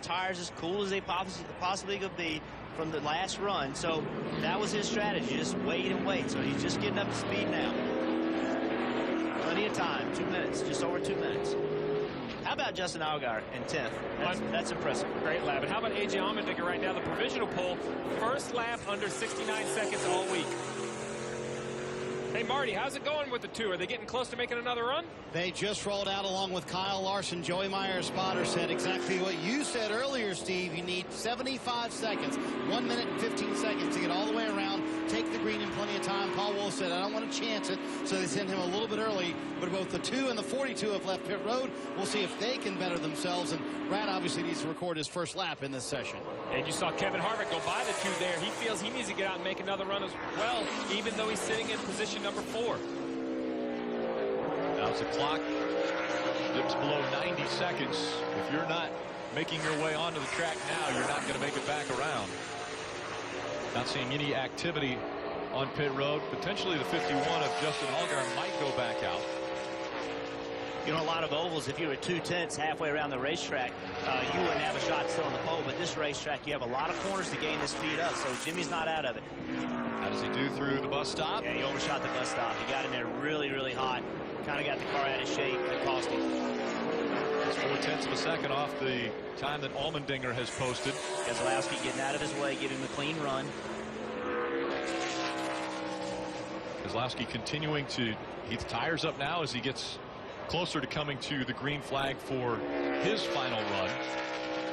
tires as cool as they possibly could be from the last run. So that was his strategy, just wait and wait. So he's just getting up to speed now. Plenty of time, 2 minutes, just over 2 minutes. How about Justin Allgaier in 10th? That's impressive. Great lap. And how about A.J. Allmendinger right now, the provisional pole, first lap under 69 seconds all week. Hey, Marty, how's it going with the two? Are they getting close to making another run? They just rolled out along with Kyle Larson. Joey Meyer's spotter said exactly what you said earlier, Steve. You need 75 seconds, 1 minute and 15 seconds to get all the way around, take the green in plenty of time. Paul Wolf said, I don't want to chance it, so they sent him a little bit early. But both the 2 and the 42 have left pit road. We'll see if they can better themselves. And Brad obviously needs to record his first lap in this session. And you saw Kevin Harvick go by the 2 there. He feels he needs to get out and make another run as well, even though he's sitting in position number 4. Now as the clock dips below 90 seconds, if you're not making your way onto the track now, you're not going to make it back around. Not seeing any activity on pit road. Potentially the 51 of Justin Allgaier might go back out. You know, a lot of ovals, if you were 2/10 halfway around the racetrack, you wouldn't have a shot still on the pole. But this racetrack, you have a lot of corners to gain this speed up, so Jimmy's not out of it. How does he do through the bus stop? Yeah, he overshot the bus stop. He got in there really, really hot. Kind of got the car out of shape. It cost him. It's 0.4 of a second off the time that Allmendinger has posted. Keselowski getting out of his way, giving him a clean run. Keselowski continuing to heat the tires up now as he gets closer to coming to the green flag for his final run.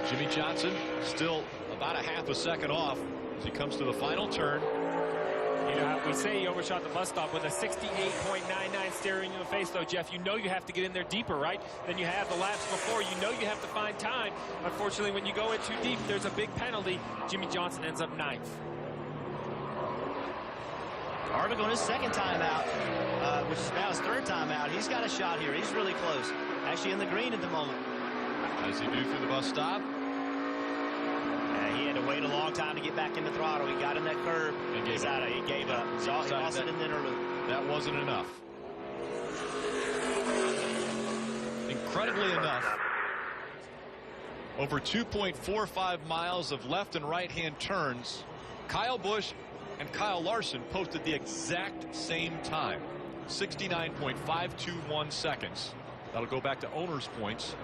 Jimmy Johnson still about 0.5 second off as he comes to the final turn. You know how we say he overshot the bus stop with a 68.99 staring in the face, though, Jeff. You know you have to get in there deeper, right, than you have the laps before. You know you have to find time. Unfortunately, when you go in too deep, there's a big penalty. Jimmy Johnson ends up 9th. Harvick on his second time out, which is now his third time out. He's got a shot here. He's really close. Actually in the green at the moment. How does he do through the bus stop? He had to wait a long time to get back in the throttle. He got in that curve. He's out of it. He gave up. He lost it in the inner loop. That wasn't enough. Incredibly enough, over 2.45 miles of left and right-hand turns, Kyle Busch and Kyle Larson posted the exact same time, 69.521 seconds. That'll go back to owner's points.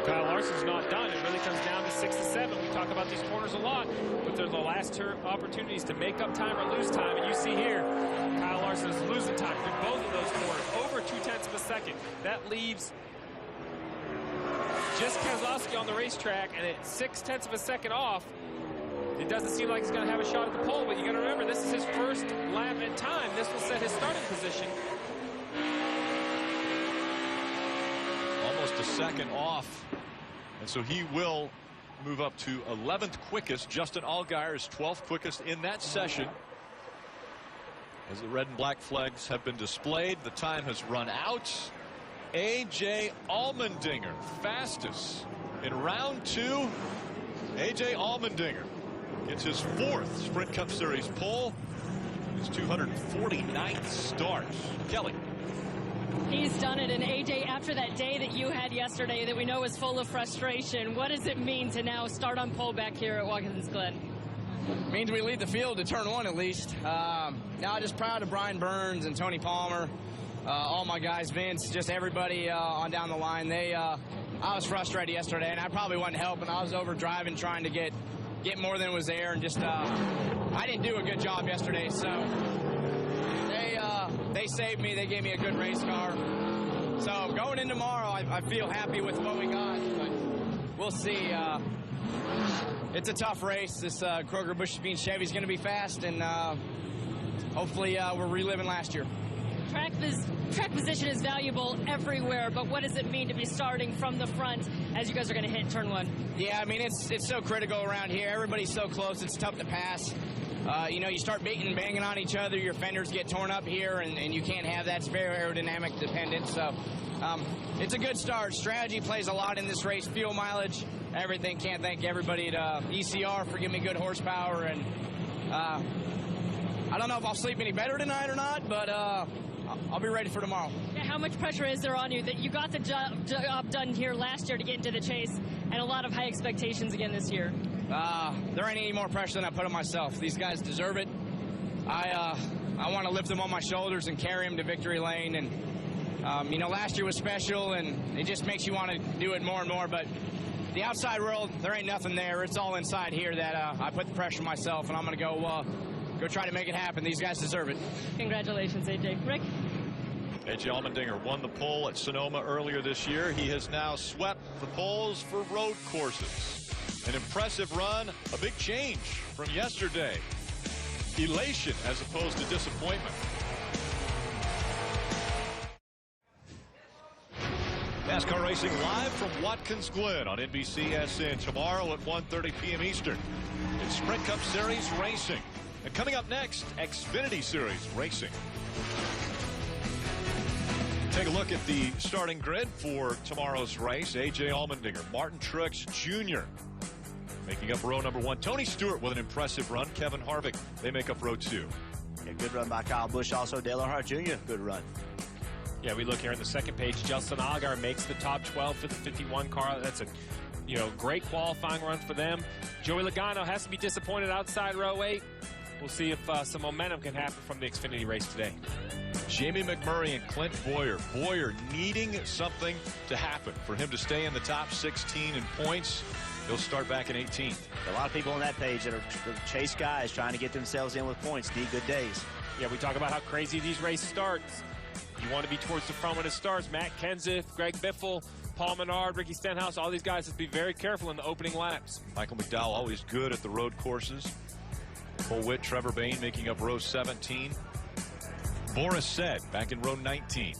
Kyle Larson's not done. It really comes down to 6 to 7. We talk about these corners a lot, but they're the last opportunities to make up time or lose time. And you see here, Kyle Larson is losing time through both of those corners, over 0.2 of a second. That leaves just Keselowski on the racetrack, and at 0.6 of a second off, it doesn't seem like he's going to have a shot at the pole. But you got to remember, this is his first lap in time. This will set his starting position. Almost a second off, and so he will move up to 11th quickest. Justin Allgaier is 12th quickest in that session. As the red and black flags have been displayed, the time has run out. A.J. Allmendinger fastest in round 2. A.J. Allmendinger gets his 4th Sprint Cup Series pole, his 249th start. Kelly. He's done it. And AJ, after that day that you had yesterday that we know was full of frustration, what does it mean to now start on pole back here at Watkins Glen? Means we lead the field to turn 1 at least. Now just proud of Brian Burns and Tony Palmer, all my guys, Vince, just everybody on down the line. I was frustrated yesterday, and I probably wasn't helping. I was over driving, trying to get more than was there, and just I didn't do a good job yesterday. So they saved me. They gave me a good race car. So going in tomorrow, I feel happy with what we got, but we'll see. It's a tough race. This Kroger Busch Bean Chevy is going to be fast, and hopefully we're reliving last year. Track position is valuable everywhere, but what does it mean to be starting from the front as you guys are going to hit turn 1? Yeah, I mean, it's so critical around here. Everybody's so close. It's tough to pass. You know, you start beating and banging on each other, your fenders get torn up here, and you can't have that. It's very aerodynamic dependent. So it's a good start. Strategy plays a lot in this race. Fuel mileage, everything. Can't thank everybody at ECR for giving me good horsepower. And I don't know if I'll sleep any better tonight or not, but I'll be ready for tomorrow. Yeah, how much pressure is there on you that you got the job done here last year to get into the chase, and a lot of high expectations again this year? There ain't any more pressure than I put on myself. These guys deserve it. I want to lift them on my shoulders and carry them to victory lane. And you know, last year was special, and it just makes you want to do it more and more. But the outside world, there ain't nothing there. It's all inside here that I put the pressure on myself, and I'm going to go try to make it happen. These guys deserve it. Congratulations, AJ. Rick? A.J. Allmendinger won the pole at Sonoma earlier this year. He has now swept the poles for road courses. An impressive run, a big change from yesterday. Elation as opposed to disappointment. NASCAR racing live from Watkins Glen on NBCSN tomorrow at 1:30 p.m. Eastern. It's Sprint Cup Series racing. And coming up next, Xfinity Series racing. Take a look at the starting grid for tomorrow's race. A.J. Allmendinger, Martin Truex Jr. making up row number 1. Tony Stewart with an impressive run. Kevin Harvick, they make up row 2. Yeah, good run by Kyle Busch. Also, Dale Earnhardt Jr., good run. Yeah, we look here on the second page. Justin Allgaier makes the top 12 for the 51 car. That's a great qualifying run for them. Joey Logano has to be disappointed outside row 8. We'll see if some momentum can happen from the Xfinity race today. Jamie McMurray and Clint Boyer. Boyer needing something to happen for him to stay in the top 16 in points. He'll start back in 18th. A lot of people on that page that are chase guys trying to get themselves in with points need good days. Yeah, we talk about how crazy these races start. You want to be towards the front when it starts. Matt Kenseth, Greg Biffle, Paul Menard, Ricky Stenhouse, all these guys have to be very careful in the opening laps. Michael McDowell always good at the road courses. Cole Witt, Trevor Bain making up row 17. Boris said back in row 19.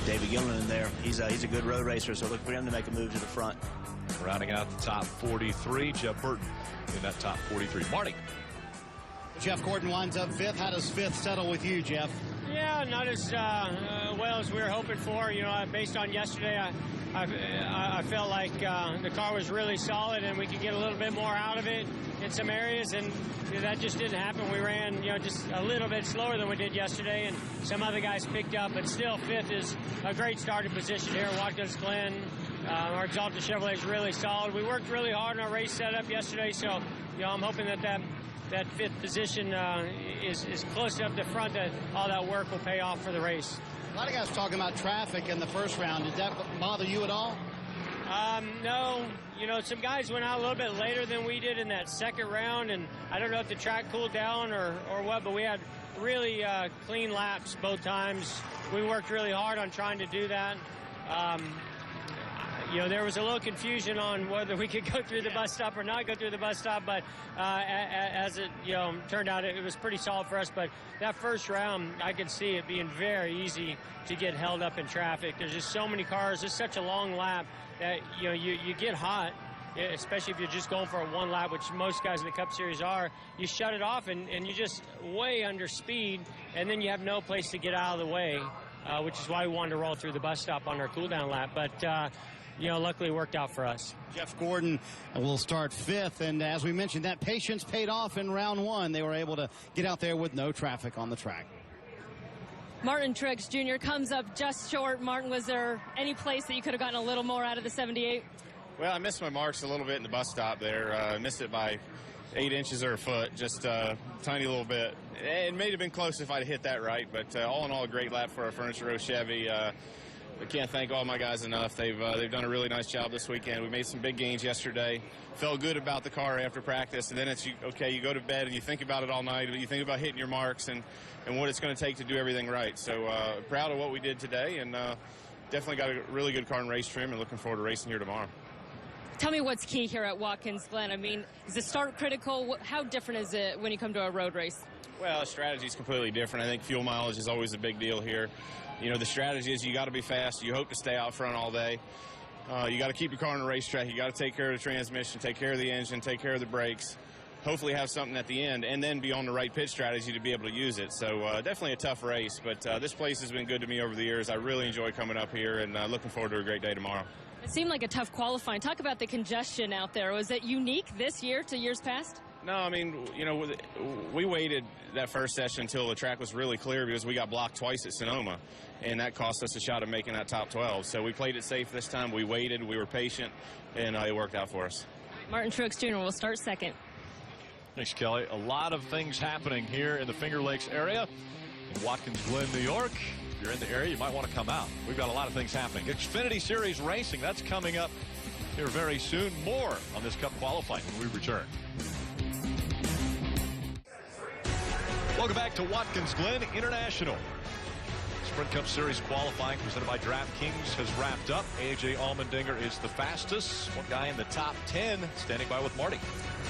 David Gillen in there. He's a good road racer, so look for him to make a move to the front. Rounding out the top 43, Jeff Burton in that top 43. Marty. Jeff Gordon winds up fifth. How does fifth settle with you, Jeff? Yeah, not as well as we were hoping for. You know, based on yesterday, I felt like the car was really solid and we could get a little bit more out of it in some areas, and that just didn't happen. We ran, just a little bit slower than we did yesterday, and some other guys picked up, but still fifth is a great starting position here. Watkins Glen, our Exalta Chevrolet is really solid. We worked really hard on our race setup yesterday, so I'm hoping that fifth position is close enough to front that all that work will pay off for the race. A lot of guys talking about traffic in the first round. Did that bother you at all? No. Some guys went out a little bit later than we did in that second round, and I don't know if the track cooled down or what, but we had really clean laps both times. We worked really hard on trying to do that. There was a little confusion on whether we could go through the bus stop or not go through the bus stop, but as it turned out, it was pretty solid for us. But that first round, I could see it being very easy to get held up in traffic. There's just so many cars. It's such a long lap that you get hot, especially if you're just going for a one lap, which most guys in the Cup Series are. You shut it off and you're just way under speed, and then you have no place to get out of the way, which is why we wanted to roll through the bus stop on our cool down lap. But luckily it worked out for us. Jeff Gordon will start fifth, and as we mentioned, that patience paid off in round one. They were able to get out there with no traffic on the track. Martin Truex Jr. comes up just short. Martin, was there any place that you could have gotten a little more out of the 78? Well, I missed my marks a little bit in the bus stop there. I missed it by 8 inches or a foot, just a tiny little bit. It may have been close if I'd hit that right, but all in all, a great lap for our Furniture Row Chevy. I can't thank all my guys enough. They've done a really nice job this weekend. We made some big gains yesterday. Felt good about the car after practice, and then it's you go to bed and you think about it all night. You think about hitting your marks and what it's going to take to do everything right. So proud of what we did today, and definitely got a really good car and race trim, and looking forward to racing here tomorrow. Tell me what's key here at Watkins Glen. I mean, is the start critical? How different is it when you come to a road race? Well, the strategy is completely different. I think fuel mileage is always a big deal here. The strategy is you got to be fast. You hope to stay out front all day. You got to keep your car on the racetrack. You got to take care of the transmission, take care of the engine, take care of the brakes. Hopefully have something at the end, and then be on the right pit strategy to be able to use it. So definitely a tough race, but this place has been good to me over the years. I really enjoy coming up here, and looking forward to a great day tomorrow. It seemed like a tough qualifying. Talk about the congestion out there. Was it unique this year to years past? No, I mean, we waited that first session until the track was really clear because we got blocked twice at Sonoma, and that cost us a shot of making that top 12. So we played it safe this time. We waited, we were patient, and it worked out for us. Martin Truex Jr. will start second. Thanks, Kelly. A lot of things happening here in the Finger Lakes area in Watkins Glen, New York. If you're in the area, you might want to come out. We've got a lot of things happening. Xfinity Series racing, that's coming up here very soon. More on this Cup qualifying when we return. Welcome back to Watkins Glen International. Sprint Cup Series qualifying presented by DraftKings has wrapped up. A.J. Allmendinger is the fastest. One guy in the top 10 standing by with Marty.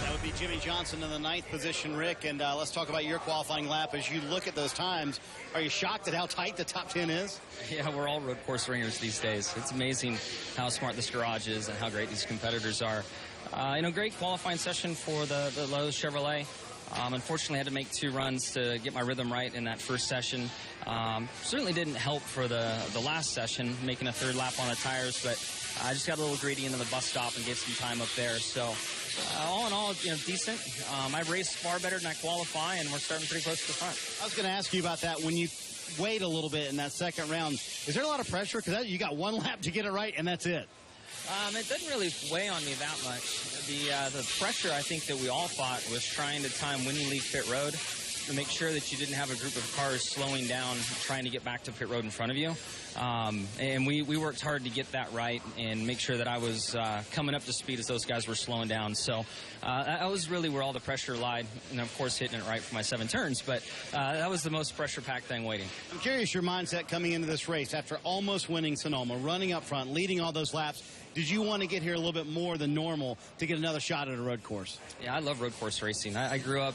That would be Jimmy Johnson in the 9th position, Rick. And let's talk about your qualifying lap. As you look at those times, are you shocked at how tight the top 10 is? Yeah, we're all road course ringers these days. It's amazing how smart this garage is and how great these competitors are. Great qualifying session for the Lowe's Chevrolet. Unfortunately, I had to make 2 runs to get my rhythm right in that first session. Certainly didn't help for the last session, making a 3rd lap on the tires, but I just got a little greedy into the bus stop and gave some time up there. So all in all, decent. I raced far better than I qualify, and we're starting pretty close to the front. I was going to ask you about that. When you wait a little bit in that second round, is there a lot of pressure? Because you got 1 lap to get it right, and that's it. It doesn't really weigh on me that much. The pressure I think that we all fought was trying to time when you leave pit road to make sure that you didn't have a group of cars slowing down trying to get back to pit road in front of you. And we worked hard to get that right and make sure that I was coming up to speed as those guys were slowing down. So that was really where all the pressure lied, and of course hitting it right for my 7 turns. But that was the most pressure-packed thing waiting. I'm curious your mindset coming into this race after almost winning Sonoma, running up front, leading all those laps. did you want to get here a little bit more than normal to get another shot at a road course? Yeah, I love road course racing. I grew up,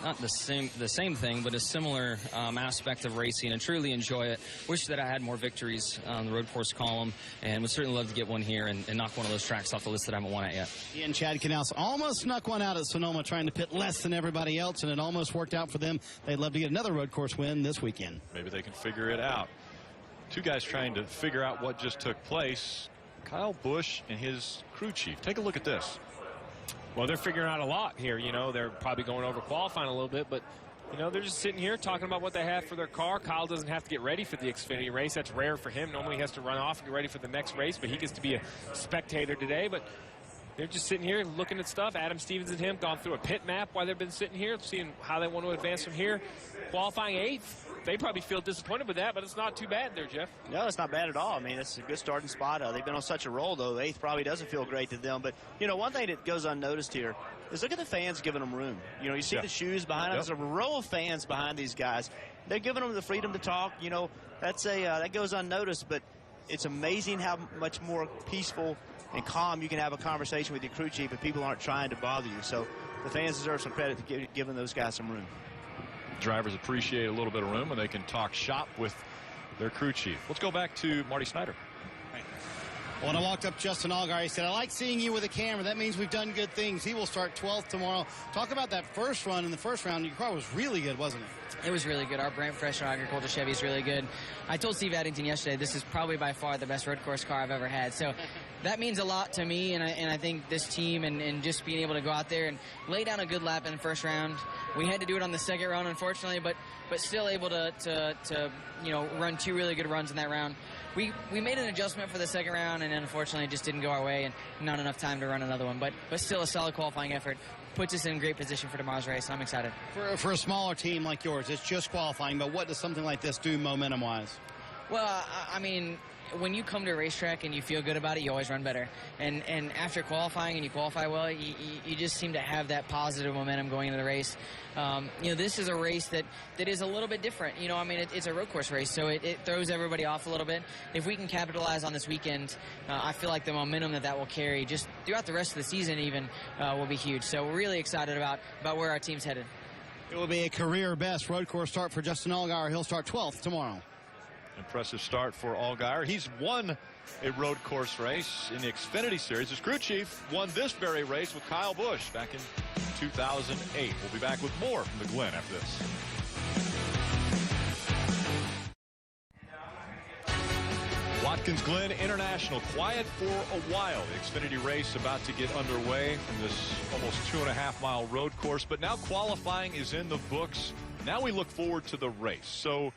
not the same thing, but a similar aspect of racing, and truly enjoy it. Wish that I had more victories on the road course column, and would certainly love to get one here and knock one of those tracks off the list that I haven't won at yet. He and Chad Canals almost snuck one out at Sonoma, trying to pit less than everybody else, and it almost worked out for them. They'd love to get another road course win this weekend. Maybe they can figure it out. Two guys trying to figure out what just took place. Kyle Busch and his crew chief. Take a look at this. Well, they're figuring out a lot here. You know, they're probably going over qualifying a little bit, but, you know, they're just sitting here talking about what they have for their car. Kyle doesn't have to get ready for the Xfinity race. That's rare for him. Normally he has to run off and get ready for the next race, but he gets to be a spectator today. But they're just sitting here looking at stuff. Adam Stevens and him gone through a pit map while they've been sitting here, seeing how they want to advance from here. Qualifying 8th. They probably feel disappointed with that, but it's not too bad there, Jeff. No, it's not bad at all. I mean, it's a good starting spot. They've been on such a roll, though. 8th probably doesn't feel great to them. But, you know, one thing that goes unnoticed here is look at the fans giving them room. You know, you see the shoes behind them. There's a row of fans behind these guys. They're giving them the freedom to talk. You know, that's that goes unnoticed, but it's amazing how much more peaceful and calm you can have a conversation with your crew chief if people aren't trying to bother you. So the fans deserve some credit for giving those guys some room. Drivers appreciate a little bit of room, and they can talk shop with their crew chief. Let's go back to Marty Snyder. When I walked up Justin Allgaier, he said, I like seeing you with a camera. That means we've done good things. He will start 12th tomorrow. Talk about that first run. In the first round, your car was really good, wasn't it? It was really good. Our Brent Fresher Agriculture Chevy is really good. I told Steve Addington yesterday, this is probably by far the best road course car I've ever had. So that means a lot to me, and I think this team and just being able to go out there and lay down a good lap in the first round. We had to do it on the second round, unfortunately, but still able to you know, run 2 really good runs in that round. We made an adjustment for the second round, and unfortunately it just didn't go our way, and not enough time to run another one. But still a solid qualifying effort. Puts us in great position for tomorrow's race. I'm excited. For a smaller team like yours, it's just qualifying, but what does something like this do momentum-wise? Well, I mean, when you come to a racetrack and you feel good about it, you always run better. And after qualifying and you qualify well, you just seem to have that positive momentum going into the race. You know, this is a race that is a little bit different. You know, I mean, it's a road course race, so it throws everybody off a little bit. If we can capitalize on this weekend, I feel like the momentum that will carry just throughout the rest of the season even will be huge. So we're really excited about where our team's headed. It will be a career best road course start for Justin Allgaier. He'll start 12th tomorrow. Impressive start for Allgaier. He's won a road course race in the Xfinity Series. His crew chief won this very race with Kyle Busch back in 2008. We'll be back with more from the Glen after this. Watkins Glen International, quiet for a while. The Xfinity race about to get underway from this almost 2.5-mile road course, but now qualifying is in the books. Now we look forward to the race. So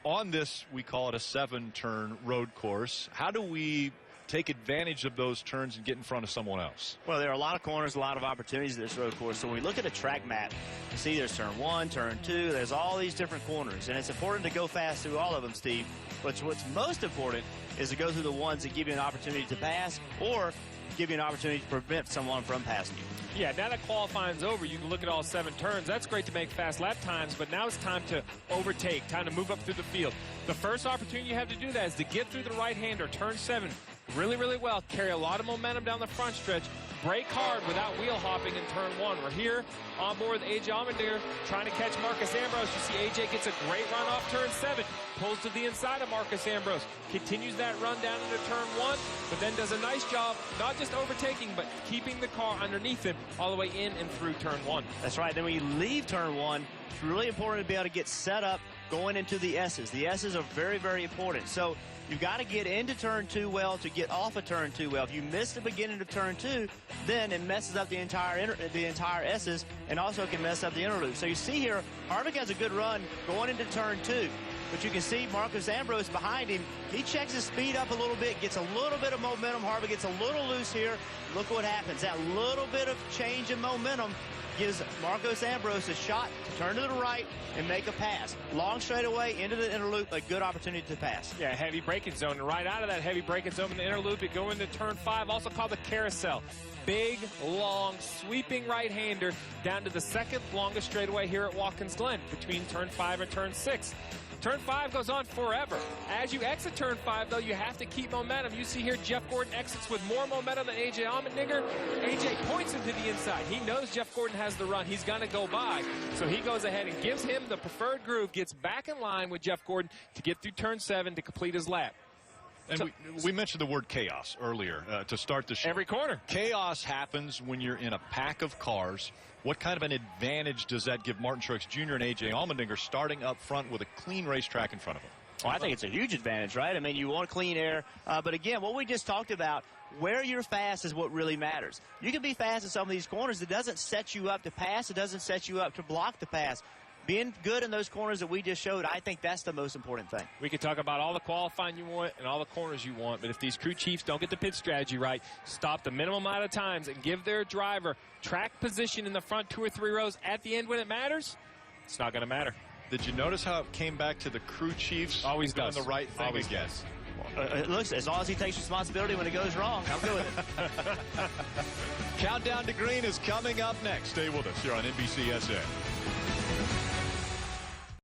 on this, we call it a 7-turn road course. How do we take advantage of those turns and get in front of someone else? Well, there are a lot of corners, a lot of opportunities at this road course. So when we look at a track map, you see there's turn 1, turn 2. There's all these different corners, and it's important to go fast through all of them, Steve. But what's most important is to go through the ones that give you an opportunity to pass or give you an opportunity to prevent someone from passing you. Yeah, now that qualifying's over, you can look at all 7 turns. That's great to make fast lap times, but now it's time to overtake, time to move up through the field. The first opportunity you have to do that is to get through the right-hander, turn 7, really, really well, carry a lot of momentum down the front stretch, brake hard without wheel hopping in turn 1. We're here on board with A.J. Allmendinger trying to catch Marcus Ambrose. You see A.J. gets a great run off turn 7, pulls to the inside of Marcus Ambrose, continues that run down into turn 1, but then does a nice job not just overtaking, but keeping the car underneath him all the way in and through turn 1. That's right. Then when you leave turn 1, it's really important to be able to get set up going into the S's. The S's are very, very important. So you've got to get into turn 2 well to get off of turn 2 well. If you miss the beginning of turn 2, then it messes up the entire S's and also can mess up the inner loop. So you see here, Harvick has a good run going into turn 2. But you can see Marcus Ambrose behind him. He checks his speed up a little bit, gets a little bit of momentum. Harvick gets a little loose here. Look what happens. That little bit of change in momentum gives Marcus Ambrose a shot to turn to the right and make a pass. Long straightaway into the inner loop, a good opportunity to pass. Yeah, heavy braking zone. And right out of that heavy braking zone in the inner loop, you go into turn 5, also called the carousel. Big, long, sweeping right-hander down to the second longest straightaway here at Watkins Glen between turn 5 and turn 6. Turn 5 goes on forever. As you exit turn 5, though, you have to keep momentum. You see here Jeff Gordon exits with more momentum than A.J. Allmendinger. A.J. points him to the inside. He knows Jeff Gordon has the run. He's going to go by. So he goes ahead and gives him the preferred groove, gets back in line with Jeff Gordon to get through turn 7 to complete his lap. And we mentioned the word chaos earlier to start the show. Every corner. Chaos happens when you're in a pack of cars. What kind of an advantage does that give Martin Truex Jr. and A.J. Allmendinger starting up front with a clean racetrack in front of them? Well, I think it's a huge advantage, right? I mean, you want clean air. But again, what we just talked about, where you're fast is what really matters. You can be fast in some of these corners. It doesn't set you up to pass. It doesn't set you up to block the pass. Being good in those corners that we just showed, I think that's the most important thing. We could talk about all the qualifying you want and all the corners you want, but if these crew chiefs don't get the pit strategy right, stop the minimum amount of times and give their driver track position in the front 2 or 3 rows at the end when it matters, it's not going to matter. Did you notice how it came back to the crew chiefs Always doing does. the right thing Always again? does. Looks, as long as he takes responsibility when it goes wrong, I'm good with it. Countdown to Green is coming up next. Stay with us here on NBCSN.